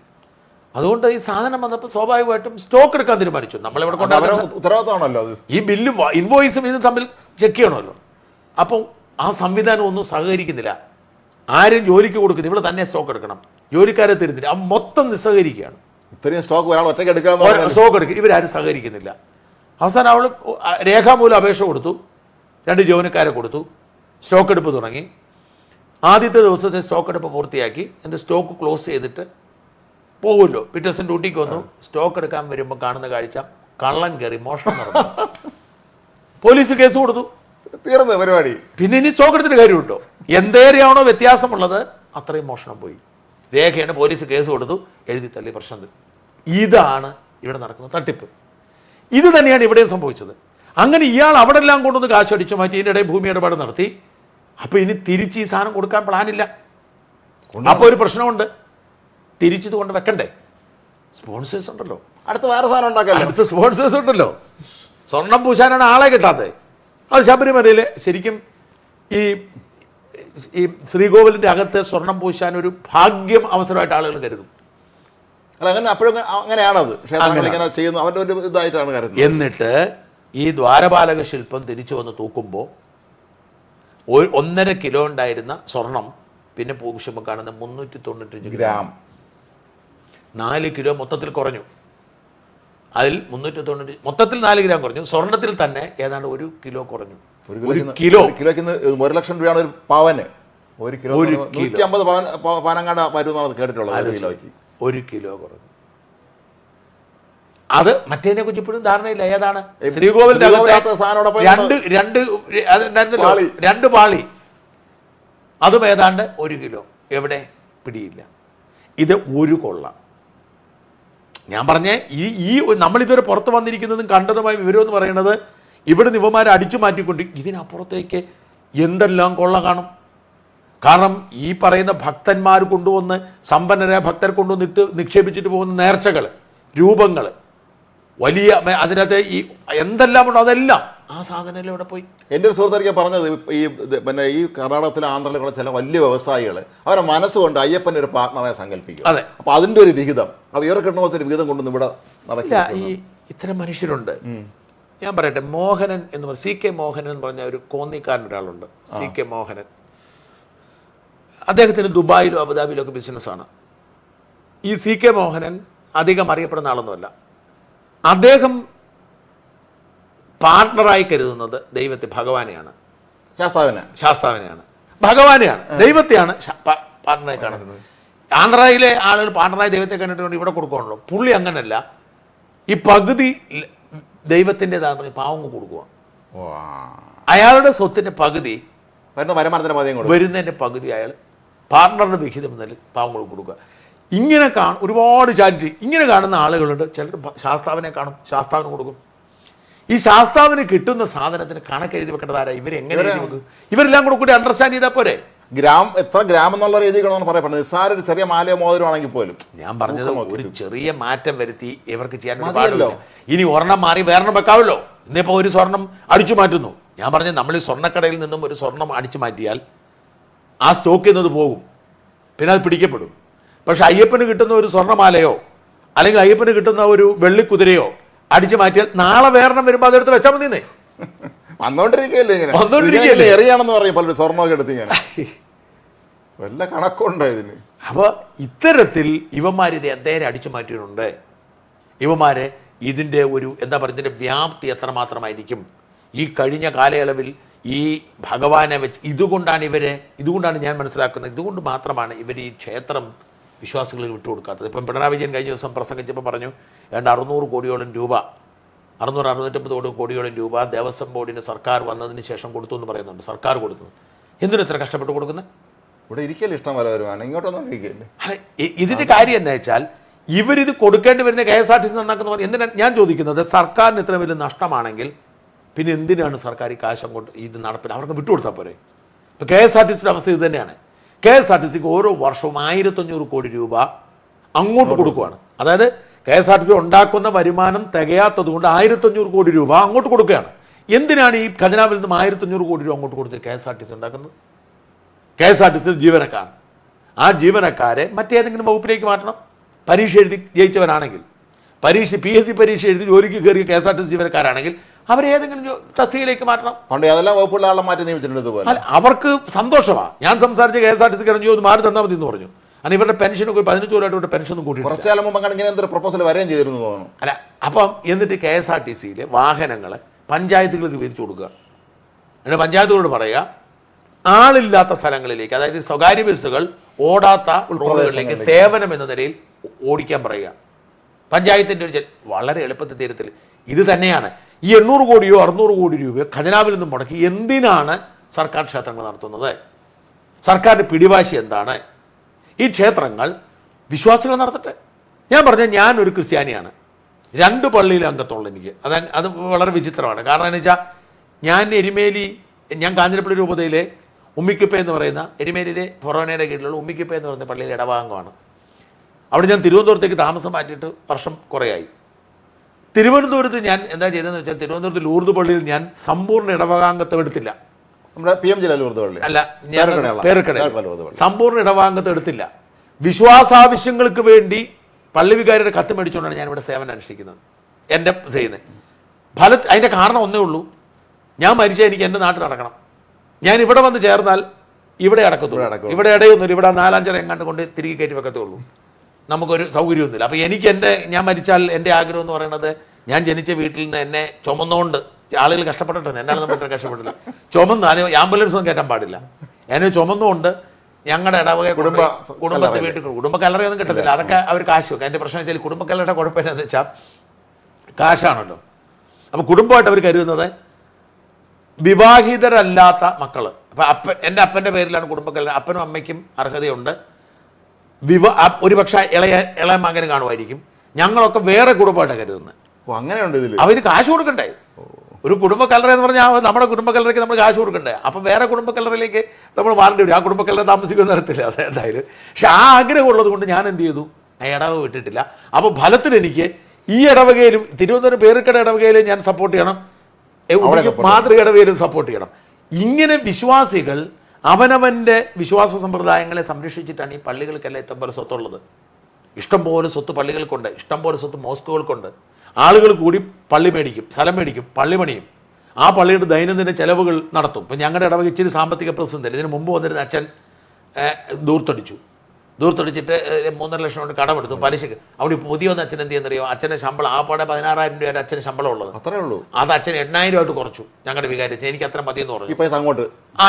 അതുകൊണ്ട് ഈ സാധനം വന്നപ്പോൾ സ്വാഭാവികമായിട്ടും സ്റ്റോക്ക് എടുക്കാൻ തീരുമാനിച്ചു. നമ്മളിവിടെ ഉത്തരവാദിത്തമാണല്ലോ അത്. ഈ ബില്ലും ഇൻവോയ്സും ഇത് തമ്മിൽ ചെക്ക് ചെയ്യണമല്ലോ. അപ്പം ആ സംവിധാനം ഒന്നും സഹകരിക്കുന്നില്ല. ആരും ജോലിക്ക് കൊടുക്കുന്നില്ല, ഇവിടെ തന്നെ സ്റ്റോക്ക് എടുക്കണം, ജോലിക്കാരെ തരുന്നില്ല. മൊത്തം നിസ്സഹകരിക്കുകയാണ്. ഇത്രയും സ്റ്റോക്ക് ഒരാൾ ഒറ്റയ്ക്ക് എടുക്കാൻ സ്റ്റോക്ക് എടുക്കുക, ഇവരാരും സഹകരിക്കുന്നില്ല. അവസാനം അവൾ രേഖാമൂലം അപേക്ഷ കൊടുത്തു, 2 ജീവനക്കാരെ കൊടുത്തു, സ്റ്റോക്ക് എടുപ്പ് തുടങ്ങി. ആദ്യത്തെ ദിവസത്തെ സ്റ്റോക്ക് എടുപ്പ് പൂർത്തിയാക്കി എൻ്റെ സ്റ്റോക്ക് ക്ലോസ് ചെയ്തിട്ട് പോകുമല്ലോ. പിറ്റേ ദിവസം ഡ്യൂട്ടിക്ക് വന്നു. സ്റ്റോക്ക് എടുക്കാൻ വരുമ്പോൾ കാണുന്ന കാഴ്ച കള്ളൻ കയറി മോഷണം നടന്നു. പോലീസ് കേസ് കൊടുത്തു, തീർന്ന പരിപാടി. പിന്നെ ഇനി സ്റ്റോക്ക് എടുത്തിട്ട് കാര്യം കിട്ടോ? എന്തേരെയാണോ വ്യത്യാസമുള്ളത് അത്രയും മോഷണം പോയി. രേഖയാണ്, പോലീസ് കേസ് കൊടുത്തു, എഴുതി തള്ളി, പ്രശ്നം. ഇതാണ് ഇവിടെ നടക്കുന്ന തട്ടിപ്പ്. ഇത് തന്നെയാണ് ഇവിടെയും സംഭവിച്ചത്. അങ്ങനെ ഇയാൾ അവിടെ എല്ലാം കൊണ്ടുവന്ന് കാശ് അടിച്ചു മാറ്റി, ഇതിൻ്റെ ഇടയിൽ ഭൂമി ഇടപാട് നടത്തി. അപ്പോൾ ഇനി തിരിച്ച് ഈ സാധനം കൊടുക്കാൻ പ്ലാനില്ല. അപ്പോൾ ഒരു പ്രശ്നമുണ്ട്, തിരിച്ചിത് കൊണ്ട് വെക്കണ്ടേ? സ്പോൺസേഴ്സ് ഉണ്ടല്ലോ, അടുത്ത വേറെ സാധനം ഉണ്ടാക്കാം. അടുത്ത സ്പോൺസേഴ്സ് ഉണ്ടല്ലോ. സ്വർണം പൂശാനാണ് ആളെ കിട്ടാത്തത്. അത് ശബരിമലയിൽ ശരിക്കും ഈ ശ്രീകോവിലിൻ്റെ അകത്ത് സ്വർണം പൂശാൻ ഒരു ഭാഗ്യം അവസരമായിട്ട് ആളുകൾ കരുതും. അല്ല, അങ്ങനെ അപ്പോഴും അങ്ങനെയാണത്. ഇങ്ങനെ ചെയ്യുന്നു, അവരുടെ ഒരു ഇതായിട്ടാണ് കരുതുന്നത്. എന്നിട്ട് ഈ ദ്വാരപാലക ശില്പം തിരിച്ചു വന്ന് തൂക്കുമ്പോൾ 1.5 കിലോ ഉണ്ടായിരുന്ന സ്വർണം പിന്നെ പൂശുമ്പോൾ കാണുന്ന 395 ഗ്രാം, 4 കിലോ മൊത്തത്തിൽ കുറഞ്ഞു. അതിൽ 390 മൊത്തത്തിൽ 4 ഗ്രാം കുറഞ്ഞു. സ്വർണത്തിൽ തന്നെ ഏതാണ്ട് 1 കിലോ കുറഞ്ഞു. 1 കിലോയ്ക്ക് 1 ലക്ഷം രൂപയാണ് ഒരു പവന്. 1 കിലോ 150 പവനങ്ങാണ്ട് വരുമെന്നാണ് കേട്ടിട്ടുള്ളത്. 1 കിലോ കുറഞ്ഞു. അത് മറ്റേതിനെ കുറിച്ച് ഇപ്പോഴും ധാരണയില്ല. ഏതാണ് ശ്രീകോവിലിന്റെ രണ്ട് പാളി, അതും ഏതാണ്ട് 1 കിലോ. എവിടെ പിടിയില്ല. ഇത് ഒരു കൊള്ള. ഞാൻ പറഞ്ഞേ ഈ നമ്മളിതുവരെ പുറത്ത് വന്നിരിക്കുന്നതും കണ്ടതുമായ വിവരം എന്ന് പറയുന്നത് ഇവിടെ ഇവന്മാരെ അടിച്ചു മാറ്റിക്കൊണ്ട് ഇതിനപ്പുറത്തേക്ക് എന്തെല്ലാം കൊള്ള കാണും. കാരണം ഈ പറയുന്ന ഭക്തന്മാർ കൊണ്ടുവന്ന്, സമ്പന്നരായ ഭക്തർ കൊണ്ടുവന്നിട്ട് നിക്ഷേപിച്ചിട്ട് പോകുന്ന നേർച്ചകൾ, രൂപങ്ങൾ, വലിയ അതിനകത്ത് ഈ എന്തെല്ലാം ഉണ്ടോ അതെല്ലാം ആ സാധനം ഇവിടെ പോയി. എൻ്റെ ഒരു സുഹൃത്തൊക്കെ പറഞ്ഞത്, ഈ കർണാടകത്തിലെ ആന്ധ്രയിലുള്ള ചില വലിയ വ്യവസായികൾ അവരെ മനസ്സുകൊണ്ട് അയ്യപ്പൻ്റെ ഒരു പാർട്ണറെ സങ്കല്പിക്കും. അതെ. അപ്പോൾ അതിൻ്റെ ഒരു വിഹിതം, അപ്പോൾ ഇവർക്ക് കിട്ടുന്ന ഒരു വിഹിതം കൊണ്ടൊന്നും ഇവിടെ നടക്കില്ല. ഈ ഇത്തരം മനുഷ്യരുണ്ട്. ഞാൻ പറയട്ടെ, മോഹനൻ എന്ന് പറഞ്ഞ CK മോഹനൻ എന്ന് പറഞ്ഞ ഒരു കോന്നിക്കാരൻ ഒരാളുണ്ട്. CK മോഹനൻ. അദ്ദേഹത്തിന് ദുബായിലും അബുദാബിയിലും ഒക്കെ ബിസിനസ്സാണ്. ഈ CK മോഹനൻ അധികം അറിയപ്പെടുന്ന ആളൊന്നുമല്ല. അദ്ദേഹം പാർട്ണറായി കരുതുന്നത് ദൈവത്തെ, ഭഗവാനെയാണ്, ശാസ്താവിനെയാണ്, ഭഗവാനെയാണ്, ദൈവത്തെയാണ് പാർട്ണറായി കാണുന്നത്. ആന്ധ്രയിലെ ആളുകൾ പാർട്ണറായി ദൈവത്തെ കണ്ടിട്ടുണ്ട്, ഇവിടെ കൊടുക്കുകയാണല്ലോ. പുള്ളി അങ്ങനല്ല. ഈ പകുതി ദൈവത്തിൻ്റെതാന്ന് പറഞ്ഞ് പാവങ്ങ് കൊടുക്കുക. അയാളുടെ സ്വത്തിൻ്റെ പകുതി, വരുന്നതിൻ്റെ പകുതി അയാൾ പാർട്ണറുടെ വിഹിതം എന്നതിൽ പാവങ്ങൾ കൊടുക്കുക. ഇങ്ങനെ ഒരുപാട് ചാരിറ്റി ഇങ്ങനെ കാണുന്ന ആളുകളുണ്ട്. ചിലർ ശാസ്താവിനെ കാണും, ശാസ്താവിന് കൊടുക്കും. ഈ ശാസ്താവിന് കിട്ടുന്ന സാധനത്തിന് കണക്കെഴുതി വെക്കേണ്ടതാരാ? ഇവരെങ്ങനെ എഴുതി വെക്കും? ഇവരെല്ലാം കൂടി അണ്ടർസ്റ്റാൻഡ് ചെയ്താൽ പോരെ? എത്ര ഗ്രാം എന്നുള്ള രീതികളാണ് പറയപ്പെടുന്നത്. നിസ്സാര ഒരു ചെറിയ മാലയോ മോതിരമാണെങ്കിൽ പോലും. ഞാൻ പറഞ്ഞത് ഒരു ചെറിയ മാറ്റം വരുത്തി ഇവർക്ക് ചെയ്യാൻ പാടില്ലല്ലോ. ഇനി ഒരെണ്ണം മാറി വേറെണ്ണം വെക്കാമല്ലോ. ഇന്നിപ്പോൾ ഒരു സ്വർണം അടിച്ചു മാറ്റുന്നു. ഞാൻ പറഞ്ഞത് നമ്മൾ ഈ സ്വർണ്ണക്കടയിൽ നിന്നും ഒരു സ്വർണം അടിച്ചു മാറ്റിയാൽ ആ സ്റ്റോക്ക് ചെയ്യുന്നത് പോകും, പിന്നെ അത് പിടിക്കപ്പെടും. പക്ഷെ അയ്യപ്പന് കിട്ടുന്ന ഒരു സ്വർണ്ണമാലയോ അല്ലെങ്കിൽ അയ്യപ്പന് കിട്ടുന്ന ഒരു വെള്ളിക്കുതിരയോ അടിച്ചു മാറ്റിയാൽ നാളെ വേറെണ്ണം വരുമ്പോൾ അതെടുത്ത് വെച്ചാൽ മതിയെന്നേ. വന്നോണ്ടിരിക്കുകയല്ലേ എറിയാണെന്ന് പറയും പലരും സ്വർണ്ണമൊക്കെ എടുത്ത്. ഞാൻ വല്ല കണക്കുണ്ടോ ഇതിന്? അപ്പോൾ ഇത്തരത്തിൽ ഇവന്മാർ ഇത് എന്തേരം അടിച്ചു മാറ്റിയിട്ടുണ്ട്. ഇവന്മാരെ ഇതിൻ്റെ ഒരു എന്താ പറയുക, ഇതിൻ്റെ വ്യാപ്തി എത്രമാത്രമായിരിക്കും ഈ കഴിഞ്ഞ കാലയളവിൽ ഈ ഭഗവാനെ വെച്ച്. ഇതുകൊണ്ടാണ് ഞാൻ മനസ്സിലാക്കുന്നത്, ഇതുകൊണ്ട് മാത്രമാണ് ഇവർ ഈ ക്ഷേത്രം വിശ്വാസികളിൽ വിട്ടുകൊടുക്കാത്തത്. ഇപ്പം പിണറായി വിജയൻ കഴിഞ്ഞ ദിവസം പ്രസംഗിച്ചപ്പോൾ പറഞ്ഞു, 600 കോടിയോളം രൂപ, 600-650 കോടിയോളം രൂപ ദേവസ്വം ബോർഡിന് സർക്കാർ വന്നതിന് ശേഷം കൊടുത്തു എന്ന് പറയുന്നുണ്ട്. സർക്കാർ കൊടുത്തു. എന്തിനും ഇത്ര കഷ്ടപ്പെട്ട് കൊടുക്കുന്നത്? ഇവിടെ ഇരിക്കല്ലേ ഇഷ്ടം പോലെ വരുമാനം, ഇങ്ങോട്ടൊന്നും ഇരിക്കല്ലേ. അല്ല, ഇതിന്റെ കാര്യം എന്താ വെച്ചാൽ ഇവരിത് കൊടുക്കേണ്ടി വരുന്ന KSRTC നന്നാക്കുന്ന എന്തിനാണ് ഞാൻ ചോദിക്കുന്നത്. സർക്കാരിന് ഇത്ര വലിയ നഷ്ടമാണെങ്കിൽ പിന്നെ എന്തിനാണ് സർക്കാർ ഈ കാശ് അങ്ങോട്ട് ഇത് നടപ്പിൽ അവർക്ക് വിട്ടുകൊടുത്താൽ പോരെ. ഇപ്പോൾ KSRTCയുടെ അവസ്ഥ ഇത് തന്നെയാണ്. KSRTCക്ക് ഓരോ വർഷവും 1500 കോടി രൂപ അങ്ങോട്ട് കൊടുക്കുകയാണ്. അതായത് KSRTC ഉണ്ടാക്കുന്ന വരുമാനം തികയാത്തത് കൊണ്ട് 1500 കോടി രൂപ അങ്ങോട്ട് കൊടുക്കുകയാണ്. എന്തിനാണ് ഈ ഖജനാവിൽ നിന്നും 1500 കോടി രൂപ അങ്ങോട്ട് കൊടുത്ത് KSRTC ഉണ്ടാക്കുന്നത്? KSRTC ജീവനക്കാർ, ആ ജീവനക്കാരെ മറ്റേതെങ്കിലും വകുപ്പിലേക്ക് മാറ്റണം. പരീക്ഷ എഴുതി ജയിച്ചവരാണെങ്കിൽ, PSC പരീക്ഷ എഴുതി ജോലിക്ക് കയറിയ KSRTC ജീവനക്കാരാണെങ്കിൽ അവരെ ഏതെങ്കിലും തസ്തികയിലേക്ക് മാറ്റണം. പണ്ട് അതെല്ലാം വകുപ്പുള്ള ആളെ മാറ്റി നിയമിച്ചിട്ടുണ്ട് ഇതുപോലെ. അല്ല, അവർക്ക് സന്തോഷമാണ്. ഞാൻ സംസാരിച്ച KSRTC ഒന്ന് മാറി തന്നാൽ മതി എന്ന് പറഞ്ഞു. അല്ല, ഇവരുടെ പെൻഷനൊക്കെ 15 കൊല്ലമായിട്ട് പെൻഷനും കൂട്ടി കുറച്ചു കാലം മുമ്പ് അങ്ങനെ ഇങ്ങനെ എന്തൊരു പ്രപ്പോസൽ വരെയും ചെയ്തിരുന്നു തോന്നുന്നു. അല്ല, അപ്പം എന്നിട്ട് KSRTCയിലെ വാഹനങ്ങൾ പഞ്ചായത്തുകൾക്ക് വീതിച്ചു കൊടുക്കുക. എന്നിട്ട് പഞ്ചായത്തുകളോട് പറയുക ആളില്ലാത്ത സ്ഥലങ്ങളിലേക്ക്, അതായത് സ്വകാര്യ ബസ്സുകൾ ഓടാത്ത റോഡുകളിലേക്ക് സേവനം എന്ന നിലയിൽ ഓടിക്കാൻ പറയുക. പഞ്ചായത്തിൻ്റെ ഒരു വളരെ എളുപ്പത്തിൽ തീരത്തിൽ ഇത് തന്നെയാണ്. ഈ 800 കോടിയോ 600 കോടി രൂപയോ ഖജനാവിൽ നിന്നും മുടക്കി എന്തിനാണ് സർക്കാർ ക്ഷേത്രങ്ങൾ നടത്തുന്നത്? സർക്കാരിൻ്റെ പിടിവാശി എന്താണ്? ഈ ക്ഷേത്രങ്ങൾ വിശ്വാസികൾ നടത്തട്ടെ. ഞാൻ പറഞ്ഞ ഞാനൊരു ക്രിസ്ത്യാനിയാണ്, 2 പള്ളിയിൽ അംഗത്തുള്ള എനിക്ക്. അത് വളരെ വിചിത്രമാണ്. കാരണം എന്ന് വെച്ചാൽ ഞാൻ കാഞ്ഞിരപ്പള്ളി രൂപതയിലെ ഉമ്മിക്കിപ്പ എന്ന് പറയുന്ന എരുമേലിയിലെ ഫൊറോനയുടെ കീഴിലുള്ള ഉമ്മിക്കിപ്പ എന്ന് പറയുന്ന പള്ളിയിലെ ഇടഭാഗമാണ്. അവിടെ ഞാൻ തിരുവനന്തപുരത്തേക്ക് താമസം മാറ്റിയിട്ട് വർഷം കുറേയായി. തിരുവനന്തപുരത്ത് ഞാൻ എന്താ ചെയ്തതെന്ന് വെച്ചാൽ തിരുവനന്തപുരത്ത് ലൂർദ് പള്ളിയിൽ ഞാൻ സമ്പൂർണ്ണ ഇടവകാംഗത്വം എടുത്തില്ല. നമ്മുടെ PM ജില്ല ലൂർദ് പള്ളി അല്ല, പേരക്കട സമ്പൂർണ്ണ ഇടവകാംഗത്വം എടുത്തില്ല. വിശ്വാസാവശ്യങ്ങൾക്ക് വേണ്ടി പള്ളി വികാരിയുടെ കത്ത് മേടിച്ചുകൊണ്ടാണ് ഞാൻ ഇവിടെ സേവനം അനുഷ്ഠിക്കുന്നത്. എൻ്റെ ചെയ്യുന്നത് അതിൻ്റെ കാരണം ഒന്നേ ഉള്ളൂ, ഞാൻ മരിച്ചാൽ എനിക്ക് എൻ്റെ നാട്ടിൽ നടക്കണം. ഞാൻ ഇവിടെ വന്ന് ചേർന്നാൽ ഇവിടെ അടക്കത്തുള്ളൂ. ഇവിടെ ഇടയൊന്നുമില്ല. ഇവിടെ 4-5 എങ്ങാണ്ട് കൊണ്ട് തിരികെ കയറ്റി വെക്കത്തുള്ളൂ. നമുക്കൊരു സൗകര്യമൊന്നുമില്ല. അപ്പോൾ ഞാൻ മരിച്ചാൽ എൻ്റെ ആഗ്രഹം എന്ന് പറയുന്നത്, ഞാൻ ജനിച്ച വീട്ടിൽ നിന്ന് എന്നെ ചുമന്നുകൊണ്ട് ആളുകൾ കഷ്ടപ്പെട്ടിട്ടുണ്ട്, എന്നാണ് നമ്മൾ ഇത്ര കഷ്ടപ്പെട്ടില്ല, ചുമന്ന് ആംബുലൻസ് ഒന്നും കയറ്റാൻ പാടില്ല, എന്നെ ചുമന്നുകൊണ്ട് ഞങ്ങളുടെ ഇടവക കുടുംബത്തെ വീട്ടിൽ കുടുംബ കല്ലറയൊന്നും കിട്ടത്തില്ല. അതൊക്കെ അവർ കാശ് വെക്കും. എൻ്റെ പ്രശ്നം വെച്ചാൽ കുടുംബ കല്ലറയുടെ കുഴപ്പം എന്താണെന്ന് വെച്ചാൽ കാശാണല്ലോ. അപ്പോൾ കുടുംബമായിട്ട് അവർ കരുതുന്നത് വിവാഹിതരല്ലാത്ത മക്കൾ. അപ്പം എൻ്റെ അപ്പൻ്റെ പേരിലാണ് കുടുംബക്കല്ലറ. അപ്പനും അമ്മയ്ക്കും അർഹതയുണ്ട്. ഒരു പക്ഷേ ഇളയ മകന് കാണുമായിരിക്കും. ഞങ്ങളൊക്കെ വേറെ കുടുംബമായിട്ടാണ് കരുതുന്നത്. അങ്ങനെയുണ്ട് ഇതിൽ. അവന് കാശ് കൊടുക്കണ്ടേ? ഒരു കുടുംബ കല്ലറ എന്ന് പറഞ്ഞാൽ നമ്മുടെ കുടുംബ കല്ലറയ്ക്ക് നമ്മൾ കാശ് കൊടുക്കണ്ടേ? അപ്പം വേറെ കുടുംബ കല്ലറയിലേക്ക് നമ്മൾ മാറേണ്ടി വരും. ആ കുടുംബ കല്ലറ താമസിക്കുമെന്ന് അറിയത്തില്ല അത് എന്തായാലും. പക്ഷെ ആ ആഗ്രഹം ഉള്ളത് കൊണ്ട് ഞാൻ എന്ത് ചെയ്തു, ആ ഇടവ വിട്ടിട്ടില്ല. അപ്പോൾ ഫലത്തിൽ എനിക്ക് ഈ ഇടവകയിലും തിരുവനന്തപുരം പേരുക്കട ഇടവകയിലും ഞാൻ സപ്പോർട്ട് ചെയ്യണം, മാതൃക ഇടവകയിലും സപ്പോർട്ട് ചെയ്യണം. ഇങ്ങനെ വിശ്വാസികൾ അവനവൻ്റെ വിശ്വാസ സമ്പ്രദായങ്ങളെ സംരക്ഷിച്ചിട്ടാണ് ഈ പള്ളികൾക്കെല്ലാം ഇഷ്ടംപോലെ സ്വത്തുള്ളത്. ഇഷ്ടംപോലെ സ്വത്ത് പള്ളികൾക്കുണ്ട്, ഇഷ്ടംപോലെ സ്വത്ത് മോസ്കുകൾക്കുണ്ട്. ആളുകൾ കൂടി പള്ളി മേടിക്കും, സ്ഥലം മേടിക്കും, പള്ളി പണിയും, ആ പള്ളിയുടെ ദൈനംദിന ചെലവുകൾ നടത്തും. ഇപ്പം ഞങ്ങളുടെ ഇടവക ഇച്ചിരി സാമ്പത്തിക പ്രതിസന്ധി. ഇതിന് മുമ്പ് വന്നിരുന്ന അച്ഛൻ ദൂർത്തടിച്ചിട്ട് 3.5 ലക്ഷം കൊണ്ട് കടമെടുത്തു പലിശക്ക്. അവിടെ പുതിയ വന്ന അച്ഛൻ എന്ത് ചെയ്യുന്നറിയോ, അച്ഛൻ്റെ ശമ്പളം ആ പാടെ 16,000 രൂപ അച്ഛന് ശമ്പളം ഉള്ളത്. അത്രേ ഉള്ളൂ. അത് അച്ഛൻ 8,000 ആയിട്ട് കുറച്ചു. ഞങ്ങളുടെ വികാരി എനിക്ക് അത്ര മതിയെന്ന് പറഞ്ഞു. അങ്ങോട്ട്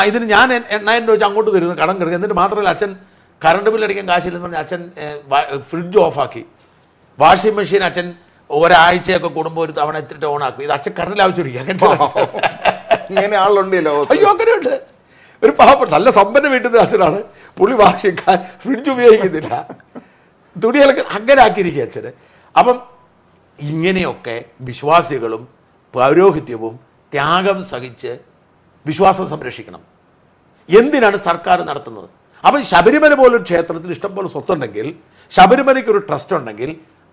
ഇതിന് ഞാൻ 8,000 രൂപ വെച്ച് അങ്ങോട്ട് തരുന്നു, കടം കിടക്കുക. എന്നിട്ട് മാത്രമല്ല അച്ഛൻ കറണ്ട് ബില്ല് അടിക്കാൻ കാശില്ലെന്ന് പറഞ്ഞാൽ അച്ഛൻ ഫ്രിഡ്ജ് ഓഫാക്കി, വാഷിംഗ് മെഷീൻ അച്ഛൻ ഒരാഴ്ചയൊക്കെ കൂടുമ്പോൾ ഒരു തവണ എത്തിയിട്ട് ഓണാക്കും. ഇത് അച്ഛൻ കറണ്ടിൽ ആവശ്യമിടിക്കുക. ഇങ്ങനെ ആളുണ്ടല്ലോ. അയ്യോ, അങ്ങനെയുണ്ട്. ഒരു പാവപ്പെട്ട നല്ല സമ്പന്ന വീട്ടിൽ നിന്ന് അച്ഛനാണ്. പുള്ളി ഫ്രിഡ്ജ് ഉപയോഗിക്കുന്നില്ല, തുണികളൊക്കെ അങ്ങനെ ആക്കിയിരിക്കുക അച്ഛന്. അപ്പം ഇങ്ങനെയൊക്കെ വിശ്വാസികളും പൗരോഹിത്യവും ത്യാഗം സഹിച്ച് വിശ്വാസം സംരക്ഷിക്കണം. എന്തിനാണ് സർക്കാർ നടത്തുന്നത്? അപ്പം ശബരിമല പോലൊരു ക്ഷേത്രത്തിൽ ഇഷ്ടംപോലെ സ്വത്തുണ്ടെങ്കിൽ, ശബരിമലയ്ക്ക് ഒരു ട്രസ്റ്റ് ഉണ്ടെങ്കിൽ,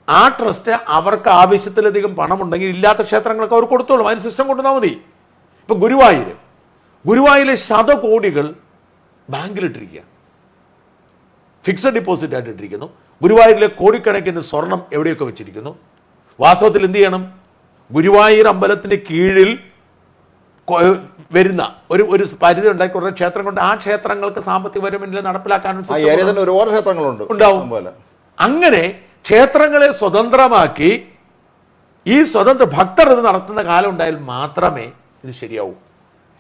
ആ ട്രസ്റ്റ് അവർക്ക് ആവശ്യത്തിലധികം പണമുണ്ടെങ്കിൽ ഇല്ലാത്ത ക്ഷേത്രങ്ങളൊക്കെ അവർ കൊടുത്തോളും. അതിന് സിസ്റ്റം കൊണ്ടുവന്നാൽ മതി. ഇപ്പം ഗുരുവായൂരിലെ ശതകോടികൾ ബാങ്കിലിട്ടിരിക്കുക, ഫിക്സഡ് ഡെപ്പോസിറ്റ് ആയിട്ട് ഇട്ടിരിക്കുന്നു. ഗുരുവായൂരിലെ കോടിക്കണക്കിന് സ്വർണം എവിടെയൊക്കെ വെച്ചിരിക്കുന്നു. വാസ്തവത്തിൽ എന്ത് ചെയ്യണം? ഗുരുവായൂർ അമ്പലത്തിന് കീഴിൽ വരുന്ന ഒരു പരിധി ഉണ്ടാക്കി കുറേ ക്ഷേത്രം കൊണ്ട് ആ ക്ഷേത്രങ്ങൾക്ക് സാമ്പത്തിക വരുമാനം നടപ്പിലാക്കാനും ഒരുപാട് ക്ഷേത്രങ്ങളുണ്ട് ഉണ്ടാവും. അങ്ങനെ ക്ഷേത്രങ്ങളെ സ്വതന്ത്രമാക്കി ഈ സ്വതന്ത്ര ഭക്തർ ഇത് നടത്തുന്ന കാലം ഉണ്ടായാൽ മാത്രമേ ഇത് ശരിയാവൂ.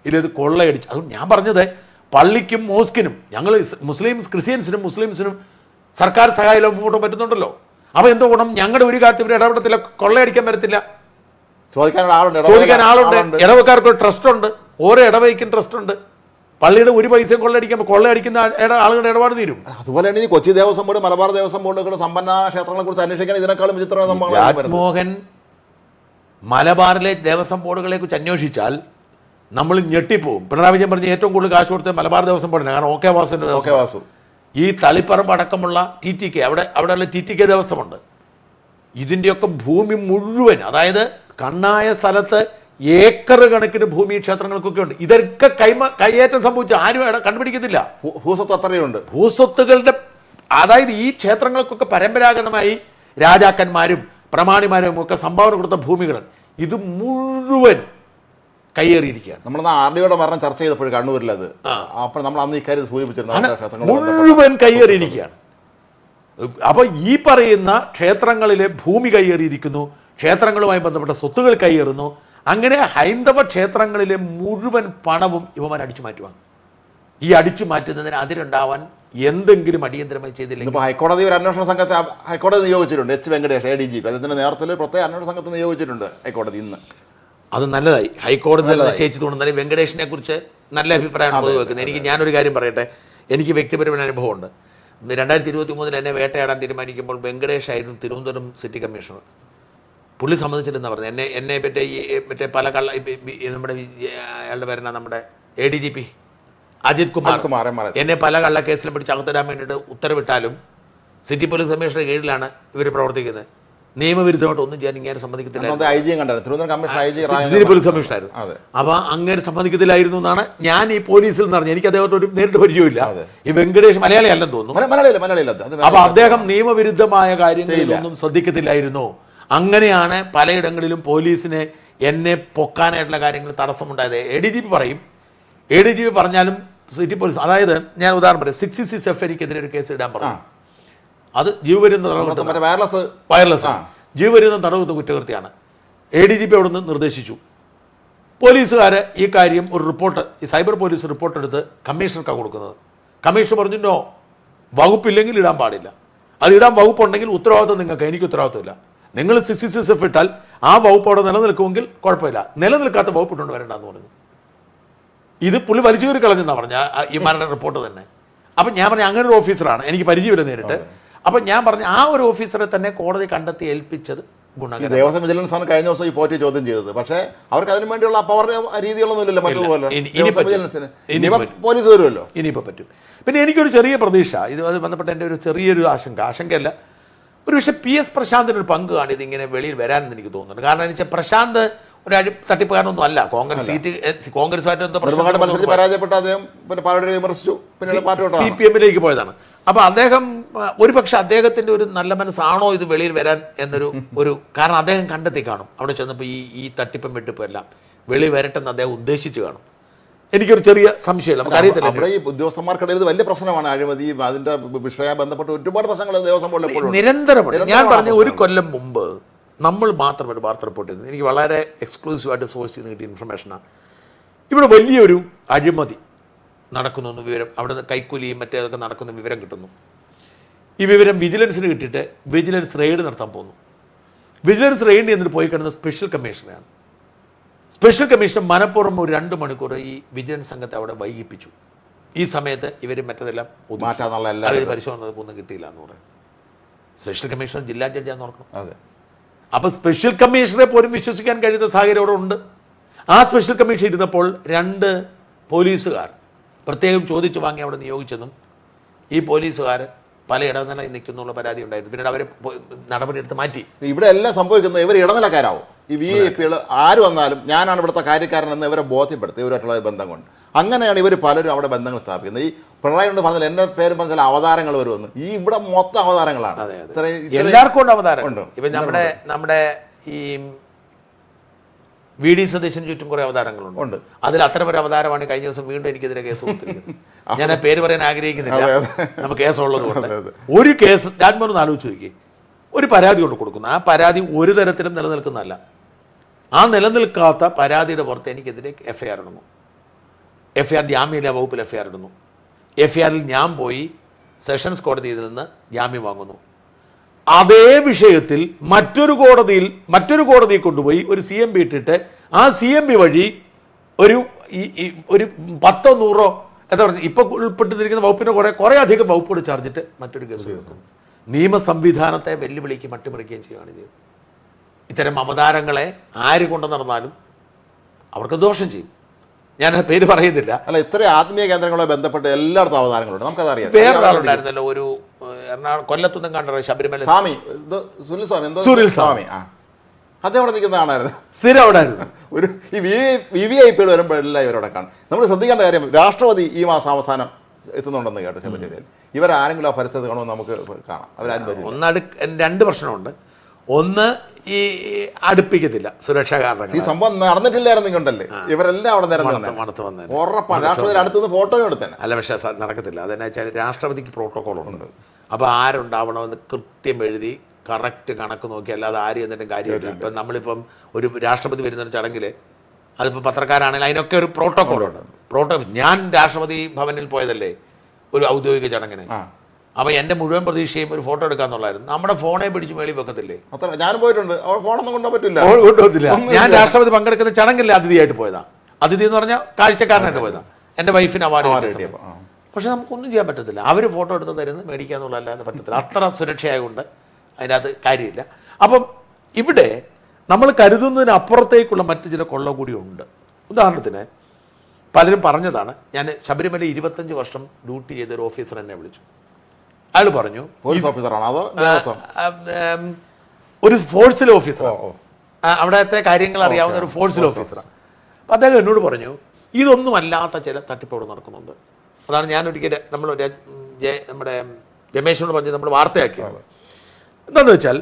ഇത് കൊള്ളയടിച്ച്. അതുകൊണ്ട് ഞാൻ പറഞ്ഞത് പള്ളിക്കും മോസ്കിനും ഞങ്ങൾ ക്രിസ്ത്യൻസിനും മുസ്ലിംസിനും സർക്കാർ സഹായം മുമ്പോട്ട് പറ്റുന്നുണ്ടല്ലോ. അപ്പോൾ എന്തോ ഗുണം? ഞങ്ങളുടെ ഒരു കാര്യത്തിൽ ഇവർ ഇടപെടത്തില്ല, കൊള്ളയടിക്കാൻ വരത്തില്ല. ചോദിക്കാൻ ആളുണ്ട്. ഇടവക്കാർക്ക് ഒരു ട്രസ്റ്റ് ഉണ്ട്, ഓരോ ഇടവയ്ക്കും ട്രസ്റ്റ് ഉണ്ട്. പള്ളിയുടെ ഒരു പൈസയും കൊള്ളയടിക്കുന്ന ആളുകളുടെ ഇടപാട് തീരും. അതുപോലെയാണ് ഈ കൊച്ചി ദേവസ്വം ബോർഡ്, മലബാർ ദേവസ്വം ബോർഡുകൾ സമ്പന്ന ക്ഷേത്രങ്ങളെ കുറിച്ച് അന്വേഷിക്കാൻ ഇതിനേക്കാളും വിചിത്രമായ സംഭവങ്ങൾ. രാജ്മോഹൻ മലബാറിലെ ദേവസ്വം ബോർഡുകളെ കുറിച്ച് അന്വേഷിച്ചാൽ നമ്മൾ ഞെട്ടിപ്പോവും. പിണറായി വിജയൻ പറഞ്ഞ് ഏറ്റവും കൂടുതൽ കാശ് കൊടുത്ത മലബാർ ദേവസ്വം ബോർഡിന്. കാരണം OK വാസു ഈ തളിപ്പറമ്പ് അടക്കമുള്ള TTK അവിടെയുള്ള TTK ദേവസ്വമുണ്ട്. ഇതിൻ്റെയൊക്കെ ഭൂമി മുഴുവൻ, അതായത് കണ്ണായ സ്ഥലത്ത് ഏക്കർ കണക്കിന് ഭൂമി ക്ഷേത്രങ്ങൾക്കൊക്കെ ഉണ്ട്. ഇതൊക്കെ കൈയേറ്റം സംഭവിച്ചു ആരും കണ്ടുപിടിക്കുന്നില്ല. ഭൂസ്വത്ത് അത്രയുണ്ട്. ഭൂസ്വത്തുകളുടെ, അതായത് ഈ ക്ഷേത്രങ്ങൾക്കൊക്കെ പരമ്പരാഗതമായി രാജാക്കന്മാരും പ്രമാണിമാരും ഒക്കെ സംഭാവന കൊടുത്ത ഭൂമികൾ ഇത് മുഴുവൻ കയ്യേറിയിരിക്കുകയാണ്. നമ്മൾ RDOയുടെ മരണം ചർച്ച ചെയ്തപ്പോൾ കണ്ണൂരിൽ അത്, അപ്പോൾ നമ്മൾ അന്ന് ഇക്കാര്യം സൂചിപ്പിച്ചിരുന്നു, മുഴുവൻ കയ്യേറിയിരിക്കുകയാണ്. അപ്പൊ ഈ പറയുന്ന ക്ഷേത്രങ്ങളിലെ ഭൂമി കയ്യേറിയിരിക്കുന്നു, ക്ഷേത്രങ്ങളുമായി ബന്ധപ്പെട്ട സ്വത്തുകൾ കയ്യേറുന്നു. അങ്ങനെ ഹൈന്ദവ ക്ഷേത്രങ്ങളിലെ മുഴുവൻ പണവും ഇവന്മാർ അടിച്ചു മാറ്റുവാണ്. ഈ അടിച്ചു മാറ്റുന്നതിന് അതിരുണ്ടാവാൻ എന്തെങ്കിലും അടിയന്തരമായി ചെയ്തില്ലെങ്കിൽ ഹൈക്കോടതി ഒരു അന്വേഷണ സംഘത്തെ ഹൈക്കോടതി നിയോഗിച്ചിട്ടുണ്ട്. H. വെങ്കടേഷ് ADGP അതിന്റെ നേതൃത്വത്തിൽ പ്രത്യേക അന്വേഷണ സംഘത്തെ നിയോഗിച്ചിട്ടുണ്ട് ഹൈക്കോടതി ഇന്ന്. അത് നല്ലതായി. ഹൈക്കോടതി നിശ്ചയിച്ചതുകൊണ്ട് വെങ്കടേഷിനെ കുറിച്ച് നല്ല അഭിപ്രായമാണ് പൊതുവെക്കുന്നത്. ഞാനൊരു കാര്യം പറയട്ടെ, എനിക്ക് വ്യക്തിപരമായ അനുഭവമുണ്ട്. 2023 എന്നെ വേട്ടയാടാൻ തീരുമാനിക്കുമ്പോൾ വെങ്കടേഷ് ആയിരുന്നു തിരുവനന്തപുരം സിറ്റി കമ്മീഷണർ. പുള്ളി സമ്മതിച്ചില്ലെന്ന് പറഞ്ഞു. എന്നെ മറ്റേ പല നമ്മുടെ അയാളുടെ പേരെന്നാ, നമ്മുടെ ADGP അജിത് കുമാർ എന്നെ പല കള്ളക്കേസിലും പിടിച്ച് അകത്തിടാൻ വേണ്ടിയിട്ട് ഉത്തരവിട്ടാലും സിറ്റി പോലീസ് കമ്മീഷണറുടെ കീഴിലാണ് ഇവർ പ്രവർത്തിക്കുന്നത്. നിയമവിരുദ്ധമായിട്ട് ഒന്നും ചെയ്യാൻ ഇങ്ങനെ സമ്മതിക്കത്തില്ല. പോലീസ് കമ്മീഷണറായിരുന്നു. അപ്പൊ അങ്ങനെ സമ്മതിക്കത്തില്ലായിരുന്നു എന്നാണ് ഞാൻ ഈ പോലീസിൽ നിന്ന് അറിഞ്ഞത്. എനിക്ക് അദ്ദേഹത്തെ ഒരു നേരിട്ട് പരിചയമില്ല. ഈ വെങ്കടേഷ് മലയാളി അല്ലെന്ന് തോന്നുന്നു. അപ്പൊ അദ്ദേഹം നിയമവിരുദ്ധമായ കാര്യങ്ങളിലൊന്നും ശ്രദ്ധിക്കത്തില്ലായിരുന്നു. അങ്ങനെയാണ് പലയിടങ്ങളിലും പോലീസിനെ എന്നെ പൊക്കാനായിട്ടുള്ള കാര്യങ്ങൾ തടസ്സമുണ്ടായത്. ADGP പറയും, ADGP പറഞ്ഞാലും സിറ്റി പോലീസ്, അതായത് ഞാൻ ഉദാഹരണം പറയാം, 66F എനിക്കെതിരെ ഒരു കേസ് ഇടാൻ പറഞ്ഞു. അത് ജീവപര്യന്തം വയർലെസ് ജീവപര്യന്തം തടവ് കുറ്റകൃത്യമാണ്. ADGP അവിടെ നിന്ന് നിർദ്ദേശിച്ചു. പോലീസുകാർ ഈ കാര്യം ഒരു റിപ്പോർട്ട്, ഈ സൈബർ പോലീസ് റിപ്പോർട്ട് എടുത്ത് കമ്മീഷണർക്കാണ് കൊടുക്കുന്നത്. കമ്മീഷണർ പറഞ്ഞു നോ, വകുപ്പില്ലെങ്കിൽ ഇടാൻ പാടില്ല. അത് ഇടാൻ വകുപ്പുണ്ടെങ്കിൽ ഉത്തരവാദിത്വം നിങ്ങൾക്ക്, എനിക്ക് ഉത്തരവാദിത്വമില്ല. നിങ്ങൾ 66F ഇട്ടാൽ ആ വകുപ്പ് അവിടെ നിലനിൽക്കുമെങ്കിൽ കുഴപ്പമില്ല, നിലനിൽക്കാത്ത വകുപ്പ് ഇട്ടുകൊണ്ട് വരണ്ടെന്ന് പറഞ്ഞു. ഇത് പുള്ളി വലിച്ചു കയറി കളഞ്ഞെന്നാണ് പറഞ്ഞ ഈ മരണ റിപ്പോർട്ട് തന്നെ. അപ്പം ഞാൻ പറഞ്ഞ അങ്ങനെ ഒരു ഓഫീസറാണ്, എനിക്ക് പരിചയമില്ല നേരിട്ട്. അപ്പം ഞാൻ പറഞ്ഞ ആ ഒരു ഓഫീസറെ തന്നെ കോടതി കണ്ടെത്തി ഏൽപ്പിച്ചത് ഗുണകരം. ദേവസ്വം വിജിലൻസ് ആണ് കഴിഞ്ഞ ദിവസം ഈ പോറ്റി ചോദ്യം ചെയ്തത്. പക്ഷേ അവർക്ക് അതിനു വേണ്ടിയുള്ള പവർ രീതികളൊന്നും ഇല്ലല്ലോ മറ്റതുപോലെ. പോലീസ് വരുമല്ലോ, ഇനിയിപ്പോൾ പറ്റും. പിന്നെ എനിക്കൊരു ചെറിയ പ്രതീക്ഷ, ഇത് ബന്ധപ്പെട്ട എൻ്റെ ഒരു ചെറിയൊരു ആശങ്കയല്ല, ഒരു പക്ഷേ PS പ്രശാന്തിന് ഒരു പങ്ക് കാണി ഇതിങ്ങനെ വെളിയിൽ വരാനെന്ന് എനിക്ക് തോന്നുന്നുണ്ട്. കാരണം എന്ന് വെച്ചാൽ പ്രശാന്ത് ഒരു തട്ടിപ്പുകാരനൊന്നും അല്ല. കോൺഗ്രസുമായിട്ട് പരാജയപ്പെട്ട അദ്ദേഹം വിമർശിച്ചു, CPM-ലേക്ക് പോയതാണ്. അപ്പൊ അദ്ദേഹം ഒരു പക്ഷെ അദ്ദേഹത്തിന്റെ ഒരു നല്ല മനസ്സാണോ ഇത് വെളിയിൽ വരാൻ എന്നൊരു കാരണം അദ്ദേഹം കണ്ടെത്തി കാണും. അവിടെ ചെന്നപ്പോൾ ഈ തട്ടിപ്പും വെട്ടിപ്പും എല്ലാം വെളി വരട്ടെന്ന് അദ്ദേഹം ഉദ്ദേശിച്ചു കാണും. എനിക്കൊരു ചെറിയ സംശയമില്ല, നമുക്കറിയത്തില്ല. അവിടെ ഈ ഉദ്യോഗസ്ഥന്മാർക്കിടയിൽ വലിയ പ്രശ്നമാണ് അഴിമതി, അതിന്റെ വിഷയമായി ബന്ധപ്പെട്ട് ഒരുപാട് പ്രശ്നങ്ങൾ ദേവസ്വം ബോർഡിൽ നിരന്തരമാണ്. ഞാൻ പറഞ്ഞ ഒരു കൊല്ലം മുമ്പ് നമ്മൾ മാത്രം ഒരു വാർത്ത റിപ്പോർട്ട് ചെയ്തത്, എനിക്ക് വളരെ എക്സ്ക്ലൂസീവായിട്ട് സോഴ്സ് ചെയ്ത് കിട്ടിയ ഇൻഫർമേഷനാണ്. ഇവിടെ വലിയൊരു അഴിമതി നടക്കുന്നു എന്ന് വിവരം, അവിടെ നിന്ന് കൈക്കൂലിയും മറ്റേതൊക്കെ നടക്കുന്ന വിവരം കിട്ടുന്നു. ഈ വിവരം വിജിലൻസിന് കിട്ടിയിട്ട് വിജിലൻസ് റെയ്ഡ് നടത്താൻ പോകുന്നു. വിജിലൻസ് റെയ്ഡ് എന്നിട്ട് പോയി കിടന്ന സ്പെഷ്യൽ കമ്മീഷണറാണ്. സ്പെഷ്യൽ കമ്മീഷൻ മനഃപൂർവ്വം ഒരു 2 മണിക്കൂർ ഈ വിജിലൻസ് സംഘത്തെ അവിടെ വൈകിപ്പിച്ചു. ഈ സമയത്ത് ഇവർ മറ്റതെല്ലാം പരിശോധന ഒന്നും കിട്ടിയില്ല എന്ന് പറയും. സ്പെഷ്യൽ കമ്മീഷണർ ജില്ലാ ജഡ്ജിയാന്ന് ഓർക്കണം. അപ്പോൾ സ്പെഷ്യൽ കമ്മീഷണറെ പോലും വിശ്വസിക്കാൻ കഴിയുന്ന സാഹചര്യം അവിടെ ഉണ്ട്. ആ സ്പെഷ്യൽ കമ്മീഷൻ ഇരുന്നപ്പോൾ 2 പോലീസുകാർ പ്രത്യേകം ചോദിച്ചു വാങ്ങി അവിടെ നിയോഗിച്ചെന്നും ഈ പോലീസുകാർ പല ഇടനിലയിൽ നിൽക്കുന്നുള്ള പരാതി ഉണ്ടായിരുന്നു. പിന്നീട് അവരെ നടപടിയെടുത്ത് മാറ്റി. ഇവിടെ എല്ലാം സംഭവിക്കുന്നത് ഇവർ ഇടനിലക്കാരാവും. ഈ VIP-കൾ ആര് വന്നാലും ഞാനാണ് ഇവിടുത്തെ കാര്യക്കാരനെന്ന് ഇവരെ ബോധ്യപ്പെടുത്തി ഇവരായിട്ടുള്ള ബന്ധം കൊണ്ട്. അങ്ങനെയാണ് ഇവർ പലരും അവിടെ ബന്ധങ്ങൾ സ്ഥാപിക്കുന്നത്. ഈ പിണറായി കൊണ്ട് പറഞ്ഞാൽ എൻ്റെ പേര് പറഞ്ഞാൽ അവതാരങ്ങൾ വരുമെന്ന്. ഈ ഇവിടെ മൊത്തം അവതാരങ്ങളാണ്. എല്ലാവർക്കും ഉണ്ട് അവതാരം. ഇപ്പം നമ്മുടെ ഈ VD സതീശന് ചുറ്റും കുറെ അവതാരങ്ങളുണ്ട്. അതിൽ അത്തരം ഒരു അവതാരമാണ് കഴിഞ്ഞ ദിവസം വീണ്ടും എനിക്കെതിരെ കേസ് കൊടുത്തിരിക്കുന്നത്. ഞാൻ ആ പേര് പറയാൻ ആഗ്രഹിക്കുന്നില്ല, നമുക്ക് കേസുള്ളത് കൊണ്ട്. ഒരു കേസ് രാജ്മോഹൻ ആലോചിച്ച് നോക്കി, ഒരു പരാതി കൊണ്ട് കൊടുക്കുന്നു. ആ പരാതി ഒരു തരത്തിലും നിലനിൽക്കുന്നതല്ല. ആ നിലനിൽക്കാത്ത പരാതിയുടെ പുറത്ത് എനിക്കെതിരെ FIR ഇടുന്നു. FIR ജാമ്യമില്ലാ വകുപ്പിൽ FIR ഇടുന്നു. FIR-ൽ ഞാൻ പോയി സെഷൻസ് കോടതിയിൽ നിന്ന് ജാമ്യം വാങ്ങുന്നു. അതേ വിഷയത്തിൽ മറ്റൊരു കോടതിയിൽ കൊണ്ടുപോയി ഒരു CMB ഇട്ടിട്ട് ആ CMB വഴി ഒരു 10-100 എന്താ പറഞ്ഞത്, ഇപ്പോൾ ഉൾപ്പെട്ടിരിക്കുന്ന വകുപ്പിൻ്റെ കുറേ അധികം വകുപ്പുകൾ ചേർത്തിട്ട് മറ്റൊരു കേസ് കൊടുക്കും. നിയമ സംവിധാനത്തെ വെല്ലുവിളിക്ക് മട്ടിമറിക്കുകയും ചെയ്യുകയാണ് ചെയ്തത്. ഇത്തരം അവതാരങ്ങളെ ആര് കൊണ്ടു നടന്നാലും അവർക്ക് ദോഷം ചെയ്യും. ഞാൻ പേര് പറയുന്നില്ല. അല്ല, ഇത്രയും ആത്മീയ കേന്ദ്രങ്ങളുമായി ബന്ധപ്പെട്ട് എല്ലായിടത്തും അവതാരങ്ങളുണ്ട്, നമുക്കതറിയാം. വേറൊരാളുണ്ടായിരുന്നല്ലോ, ഒരു കൊല്ലത്തുനിന്നും കണ്ട ശബരിമല സ്വാമി, സുനിൽ സ്വാമി, അദ്ദേഹം അവിടെ നിൽക്കുന്ന കാണായിരുന്നു, സ്ഥിരം അവിടെ ആയിരുന്നു. ഒരു ഈ VVIP വരുമ്പോഴെല്ലാം ഇവരവിടെ കാണും. നമ്മൾ ശ്രദ്ധിക്കേണ്ട കാര്യം, രാഷ്ട്രപതി ഈ മാസം അവസാനം എത്തുന്നുണ്ടെന്ന് കേട്ടോ ശബരിമലയിൽ. ഇവരാരെങ്കിലും ആ പരിസരത്ത് കാണുമെന്ന് നമുക്ക് കാണാം. അവരാരും വരും. രണ്ട് പ്രശ്നമുണ്ട്. ഒന്ന്, ഈ അടുപ്പിക്കത്തില്ല സുരക്ഷാ കാരണങ്ങൾ. ഈ സംഭവം നടന്നിട്ടില്ലായിരുന്നെങ്കിലേ ഇവരെല്ലാം അവിടെ മണത്ത് വന്നേ ഉറപ്പാണ്. രാഷ്ട്രപതി അടുത്തുനിന്ന് ഫോട്ടോയും എടുത്തേനെ. അല്ല, പക്ഷേ നടക്കത്തില്ല. അതെന്നാ വെച്ചാൽ രാഷ്ട്രപതിക്ക് പ്രോട്ടോക്കോളുണ്ട്. അപ്പോൾ ആരുണ്ടാവണമെന്ന് കൃത്യം എഴുതി കറക്റ്റ് കണക്ക് നോക്കി, അല്ലാതെ ആരും എന്നിട്ടും കാര്യമില്ല. ഇപ്പം നമ്മളിപ്പം ഒരു രാഷ്ട്രപതി വരുന്നൊരു ചടങ്ങിൽ അതിപ്പോൾ പത്രക്കാരാണെങ്കിൽ അതിനൊക്കെ ഒരു പ്രോട്ടോക്കോളുണ്ട്. ഞാൻ രാഷ്ട്രപതി ഭവനിൽ പോയതല്ലേ ഒരു ഔദ്യോഗിക ചടങ്ങിന്. അപ്പോൾ എൻ്റെ മുഴുവൻ പ്രതീക്ഷയും ഒരു ഫോട്ടോ എടുക്കാന്നുള്ളായിരുന്നു. നമ്മുടെ ഫോണെ പിടിച്ച് മേളിൽ വെക്കത്തില്ലേ? ഞാനും പോയിട്ടുണ്ട്. ഫോണൊന്നും കൊണ്ടുപോകത്തില്ല. ഞാൻ രാഷ്ട്രപതി പങ്കെടുക്കുന്ന ചടങ്ങിലെ അതിഥിയായിട്ട് പോയതാണ്. അതിഥി എന്ന് പറഞ്ഞാൽ കാഴ്ചക്കാരനായിട്ട് പോയതാണ്. എൻ്റെ വൈഫിന് അവാർഡ് കിട്ടിയപ്പോൾ. പക്ഷെ നമുക്കൊന്നും ചെയ്യാൻ പറ്റത്തില്ല. അവർ ഫോട്ടോ എടുത്ത് തരുന്നത് മേടിക്കുക എന്നുള്ളതല്ലാതെ പറ്റത്തില്ല. അത്ര സുരക്ഷയായതുകൊണ്ട് അതിനകത്ത് കാര്യമില്ല. അപ്പം ഇവിടെ നമ്മൾ കരുതുന്നതിനപ്പുറത്തേക്കുള്ള മറ്റു ചില കൊള്ള കൂടിയുണ്ട്. ഉദാഹരണത്തിന് പലരും പറഞ്ഞതാണ്, ഞാൻ ശബരിമല 25 വർഷം ഡ്യൂട്ടി ചെയ്ത ഒരു ഓഫീസർ എന്നെ വിളിച്ചു. അയാൾ പറഞ്ഞു, പോലീസ് ഓഫീസറാണോ അതോ ഒരു ഫോഴ്സിലെ ഓഫീസറാണ്, അവിടുത്തെ കാര്യങ്ങൾ അറിയാവുന്ന ഒരു ഫോഴ്സിലെ ഓഫീസറാണ്. അപ്പം അദ്ദേഹം എന്നോട് പറഞ്ഞു, ഇതൊന്നുമല്ലാത്ത ചില തട്ടിപ്പുകൾ നടക്കുന്നുണ്ട്. അതാണ് ഞാൻ ഒരിക്കലും നമ്മുടെ രമേശിനോട് പറഞ്ഞ് നമ്മൾ വാർത്തയാക്കിയത്. എന്താണെന്ന് വെച്ചാൽ,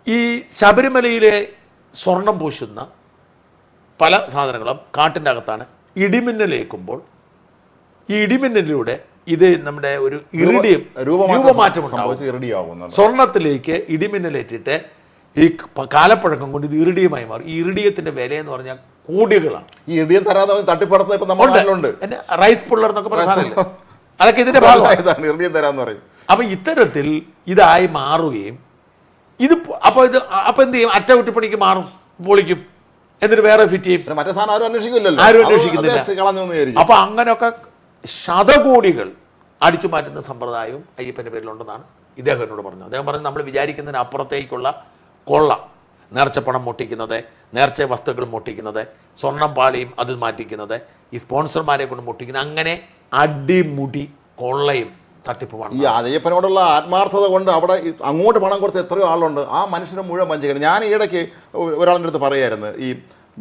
ഈ ശബരിമലയിലെ സ്വർണം പൂശുന്ന പല സാധനങ്ങളും കാട്ടിൻ്റെ അകത്താണ്. ഇടിമിന്നലേക്കുമ്പോൾ ഈ ഇടിമിന്നലിലൂടെ ഇത് നമ്മുടെ ഒരു രൂപമാറ്റം ഉണ്ടാവും. സ്വർണത്തിലേക്ക് ഇടിമിന്നലേറ്റിട്ട് ഈ കാലപ്പഴക്കം കൊണ്ട് ഇത് ഇറിഡിയമായി മാറും. ഈ ഇറിഡിയത്തിന്റെ വില എന്ന് പറഞ്ഞാൽ കോടികളാണ്. ഈ ഇറിഡിയം തരാതെ തട്ടിപ്പടത്ത് ഇപ്പൊ നമ്മളുണ്ട്. റൈസ് പുള്ളർ എന്നൊക്കെ പറഞ്ഞാൽ അതൊക്കെ ഇതിന്റെ ഭാഗമാണ്. ഇറിഡിയം തരാന്ന് പറയും. അപ്പൊ ഇത്തരത്തിൽ ഇതായി മാറുകയും ഇത് അപ്പൊ എന്ത് ചെയ്യും? അറ്റകുറ്റപ്പണിക്ക് മാറും, പൊളിക്കും, എന്നിട്ട് വേറെ ഫിറ്റ് ചെയ്യും. മറ്റേ സാധനം ആരും അന്വേഷിക്കുന്നില്ല. അപ്പൊ അങ്ങനെയൊക്കെ ശതകോടികൾ അടിച്ചു മാറ്റുന്ന സമ്പ്രദായവും അയ്യപ്പൻ്റെ പേരിലുണ്ടെന്നാണ് ഇദ്ദേഹം എന്നോട് പറഞ്ഞത്. അദ്ദേഹം പറഞ്ഞു, നമ്മൾ വിചാരിക്കുന്നതിന് അപ്പുറത്തേക്കുള്ള കൊള്ള, നേർച്ചപ്പണം പൊട്ടിക്കുന്നത്, നേർച്ച വസ്തുക്കൾ പൊട്ടിക്കുന്നത്, സ്വർണം പാളിയും അത് മാറ്റിക്കുന്നത്, ഈ സ്പോൺസർമാരെ കൊണ്ട് പൊട്ടിക്കുന്നത്, അങ്ങനെ അടിമുടി കൊള്ളയും തട്ടിപ്പുമാണ്. ഈ അയ്യപ്പനോടുള്ള ആത്മാർത്ഥത കൊണ്ട് അവിടെ അങ്ങോട്ട് പണം കൊടുത്ത എത്രയോ ആളുണ്ട്. ആ മനുഷ്യനെ മുഴുവൻ വഞ്ചിക്കണം. ഞാൻ ഈയിടയ്ക്ക് ഒരാളുടെ അടുത്ത് പറയായിരുന്നു, ഈ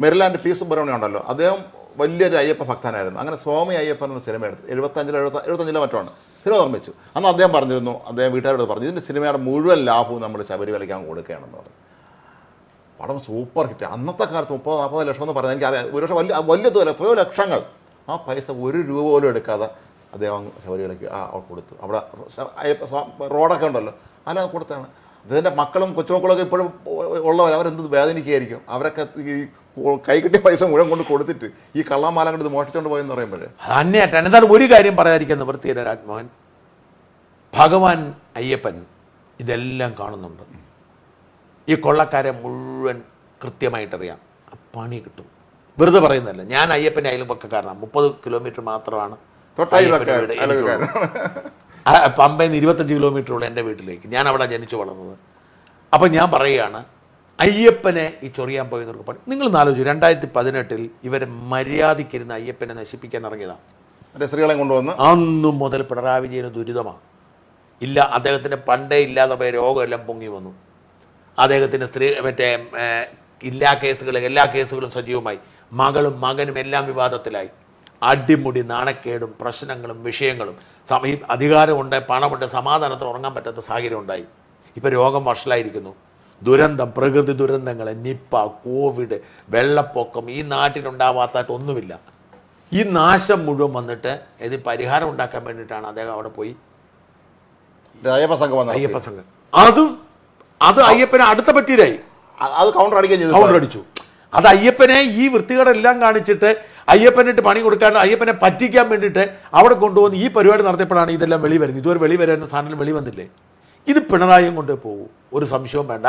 മെരിലാൻഡ് പി സുബ്രഹ്മണ്യം ഉണ്ടല്ലോ, അദ്ദേഹം വലിയൊരു അയ്യപ്പ ഭക്തനായിരുന്നു. അങ്ങനെ സ്വാമി അയ്യപ്പൻ എന്ന സിനിമ എടുത്ത് 75 മറ്റുമാണ് സിനിമ നിർമ്മിച്ചു. അന്ന് അദ്ദേഹം പറഞ്ഞിരുന്നു, അദ്ദേഹം വീട്ടുകാരോട് പറഞ്ഞു, ഇതിൻ്റെ സിനിമയുടെ മുഴുവൻ ലാഭവും നമ്മൾ ശബരിമലയ്ക്ക് കൊടുക്കുകയാണെന്ന് പറഞ്ഞു. പടം സൂപ്പർ ഹിറ്റ്. അന്നത്തെ കാലത്ത് 30-40 ലക്ഷം എന്ന് പറഞ്ഞാൽ എനിക്കറിയാം. ഒരു പക്ഷേ വലിയ തുക, എത്രയോ ലക്ഷങ്ങൾ. ആ പൈസ 1 രൂപ പോലും എടുക്കാതെ അദ്ദേഹം ശബരിമലയ്ക്ക് കൊടുത്തു. അവിടെ റോഡൊക്കെ ഉണ്ടല്ലോ, അല്ല കൊടുത്താണ്. അദ്ദേഹത്തിൻ്റെ മക്കളും കൊച്ചുമക്കളൊക്കെ ഇപ്പോഴും ഉള്ളവർ, അവരെന്ത് വേദനിക്കുകയായിരിക്കും. അവരൊക്കെ ഈ കൈ കിട്ടിയ പൈസ മുഴുവൻ കൊണ്ട് കൊടുത്തിട്ട് ഈ കള്ളമാല കൊണ്ട് ഇത് മോഷിച്ചുകൊണ്ട് പോയെന്ന് പറയുമ്പോഴേ അന്യായിട്ടാണ്. എന്താണ് ഒരു കാര്യം പറയാതിരിക്കാൻ നിവൃത്തിയില്ല രാജ്മോഹൻ, ഭഗവാൻ അയ്യപ്പൻ ഇതെല്ലാം കാണുന്നുണ്ട്. ഈ കൊള്ളക്കാരെ മുഴുവൻ കൃത്യമായിട്ടറിയാം. പണി കിട്ടും. വെറുതെ പറയുന്നതല്ല. ഞാൻ അയ്യപ്പൻ്റെ അയൽപക്കക്കാരനാണ്. 30 കിലോമീറ്റർ മാത്രമാണ് പമ്പയിൽ നിന്ന് 25 കിലോമീറ്ററുള്ള എൻ്റെ വീട്ടിലേക്ക്. ഞാൻ അവിടെ ജനിച്ചു വളർന്നത്. അപ്പം ഞാൻ പറയുകയാണ്, അയ്യപ്പനെ ഈ ചൊറിയാൻ പോയെന്നവർക്ക് പണി. നിങ്ങൾ ആലോചിച്ചു, 2018 ഇവരെ മര്യാദയ്ക്കിരുന്ന് അയ്യപ്പനെ നശിപ്പിക്കാൻ ഇറങ്ങിയതാണ്. സ്ത്രീകളെ കൊണ്ടുവന്ന് അന്നു മുതൽ പിണറായി വിജയന് ദുരിതമാണ്. ഇല്ല, അദ്ദേഹത്തിന് പണ്ടേ ഇല്ലാതെ പോയ രോഗമെല്ലാം പൊങ്ങി വന്നു. അദ്ദേഹത്തിന് എല്ലാ കേസുകളും സജീവമായി. മകളും മകനും എല്ലാം വിവാദത്തിലായി. അടിമുടി നാണക്കേടും പ്രശ്നങ്ങളും വിഷയങ്ങളും. അധികാരമുണ്ട്, പണമുണ്ട്, സമാധാനത്തിൽ ഉറങ്ങാൻ പറ്റാത്ത സാഹചര്യം ഉണ്ടായി. ഇപ്പം രോഗം വഷളായിരിക്കുന്നു. ദുരന്തം, പ്രകൃതി ദുരന്തങ്ങൾ, നിപ്പ, കോവിഡ്, വെള്ളപ്പൊക്കം, ഈ നാട്ടിലുണ്ടാവാത്തായിട്ട് ഒന്നുമില്ല. ഈ നാശം മുഴുവൻ വന്നിട്ട് ഇത് പരിഹാരം ഉണ്ടാക്കാൻ വേണ്ടിയിട്ടാണ് അദ്ദേഹം അവിടെ പോയി അയ്യപ്പ സംഘം. അത് അയ്യപ്പനെ അടുത്ത പറ്റീരായി. അത് കൗണ്ടർ അടിച്ചു. അത് അയ്യപ്പനെ ഈ വൃത്തികേടെല്ലാം കാണിച്ചിട്ട് അയ്യപ്പനിട്ട് പണി കൊടുക്കാണ്ട് അയ്യപ്പനെ പറ്റിക്കാൻ വേണ്ടിയിട്ട് അവിടെ കൊണ്ടുവന്ന് ഈ പരിപാടി നടത്തിയപ്പോഴാണ് ഇതെല്ലാം വെളി വരുന്നത്. ഇതുവരെ വെളി വരാൻ സാധനം വെളി വന്നില്ലേ? ഇത് പിണറായിയും കൊണ്ട് പോകും, ഒരു സംശയവും വേണ്ട.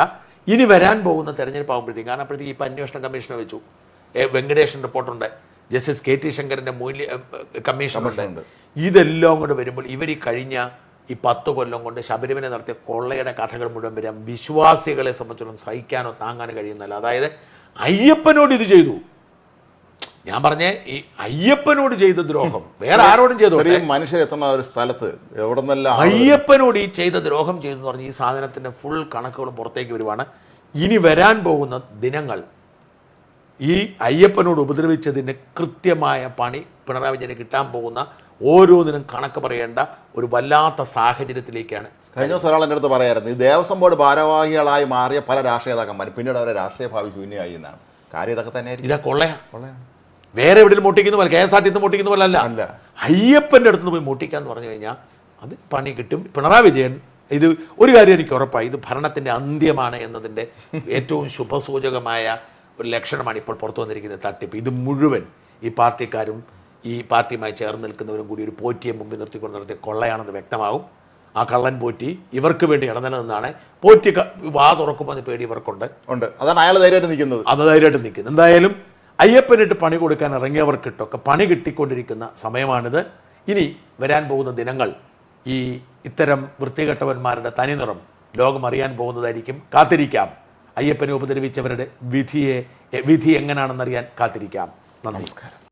ഇനി വരാൻ പോകുന്ന തെരഞ്ഞെടുപ്പ് ആകുമ്പോഴത്തേക്കും, കാരണം അപ്പോഴത്തേക്ക് ഇപ്പോൾ അന്വേഷണ കമ്മീഷനെ വെച്ചു, വെങ്കടേഷൻ റിപ്പോർട്ടുണ്ട്, ജസ്റ്റിസ് കെ.ടി. ശങ്കരൻ്റെ കമ്മീഷനുണ്ട്. ഉണ്ട്. ഇതെല്ലാം കൊണ്ട് വരുമ്പോൾ ഇവർ ഈ കഴിഞ്ഞ ഈ 10 കൊല്ലം കൊണ്ട് ശബരിമല നടത്തിയ കൊള്ളയുടെ കഥകൾ മുഴുവൻ വരാം വിശ്വാസികളെ സംബന്ധിച്ചിടത്തോളം സഹിക്കാനോ താങ്ങാനോ കഴിയുന്നില്ല. അതായത് അയ്യപ്പനോട് ഇത് ചെയ്തു, ഞാൻ പറഞ്ഞേ ഈ അയ്യപ്പനോട് ചെയ്ത ദ്രോഹം വേറെ ആരോടും ചെയ്തു. മനുഷ്യരെത്തുന്ന ഒരു സ്ഥലത്ത് എവിടെ നിന്നെല്ലാം അയ്യപ്പനോട് ഈ ചെയ്ത ദ്രോഹം ചെയ്തു എന്ന് പറഞ്ഞ് ഈ സാധനത്തിന്റെ ഫുൾ കണക്കുകളും പുറത്തേക്ക് വരുവാണ്. ഇനി വരാൻ പോകുന്ന ദിനങ്ങൾ ഈ അയ്യപ്പനോട് ഉപദ്രവിച്ചതിന് കൃത്യമായ പണി പിണറായി വിജയന് കിട്ടാൻ പോകുന്ന ഓരോന്നിനും കണക്ക് പറയേണ്ട ഒരു വല്ലാത്ത സാഹചര്യത്തിലേക്കാണ്. കഴിഞ്ഞ ദിവസം ഒരാൾ എൻ്റെ അടുത്ത് പറയായിരുന്നു, ഈ ദേവസ്വം ബോർഡ് ഭാരവാഹികളായി മാറിയ പല രാഷ്ട്രീയ നേതാക്കന്മാർ പിന്നീട് അവരെ രാഷ്ട്രീയ ഭാവി ശൂന്യമായി എന്നാണ്. കാര്യം ഇതൊക്കെ തന്നെയായിരിക്കും. ഇതാ കൊള്ളയാണ്. വേറെ എവിടെയും മുട്ടിക്കുന്ന പോലെ KSRTC മുട്ടിക്കുന്ന പോലെ അല്ല, അയ്യപ്പൻ്റെ അടുത്ത് പോയി മുട്ടിക്കാന്ന് പറഞ്ഞു കഴിഞ്ഞാൽ അത് പണി കിട്ടും. പിണറായി വിജയൻ ഇത് ഒരു കാര്യം എനിക്ക് ഉറപ്പായി, ഇത് ഭരണത്തിൻ്റെ അന്ത്യമാണ് എന്നതിൻ്റെ ഏറ്റവും ശുഭസൂചകമായ ഒരു ലക്ഷണമാണ് ഇപ്പോൾ പുറത്തു വന്നിരിക്കുന്ന തട്ടിപ്പ്. ഇത് മുഴുവൻ ഈ പാർട്ടിക്കാരും ഈ പാർട്ടിയുമായി ചേർന്ന് നിൽക്കുന്നവരും കൂടി ഒരു പോറ്റിയെ മുമ്പിൽ നിർത്തിക്കൊണ്ട് നടത്തിയ കൊള്ളയാണെന്ന് വ്യക്തമാകും. ആ കള്ളൻ പോറ്റി ഇവർക്ക് വേണ്ടി ഇടനിലനിന്നാണ്. പോറ്റി വാ തുറക്കുമ്പോൾ പേടി ഇവർക്കുണ്ട്. അതാണ് അയാൾ ധൈര്യമായിട്ട് നിൽക്കുന്നത്. അത് ധൈര്യമായിട്ട് നിൽക്കുന്നത്. എന്തായാലും അയ്യപ്പനിട്ട് പണി കൊടുക്കാൻ ഇറങ്ങിയവർക്കിട്ടൊക്കെ പണി കിട്ടിക്കൊണ്ടിരിക്കുന്ന സമയമാണിത്. ഇനി വരാൻ പോകുന്ന ദിനങ്ങൾ ഈ ഇത്തരം വൃത്തികെട്ടവന്മാരുടെ തനിനിറം ലോകം അറിയാൻ പോകുന്നതായിരിക്കും. കാത്തിരിക്കാം. അയ്യപ്പനെ ഉപദ്രവിച്ചവരുടെ വിധി എങ്ങനെയാണെന്നറിയാൻ കാത്തിരിക്കാം. നന്ദി. നമസ്കാരം.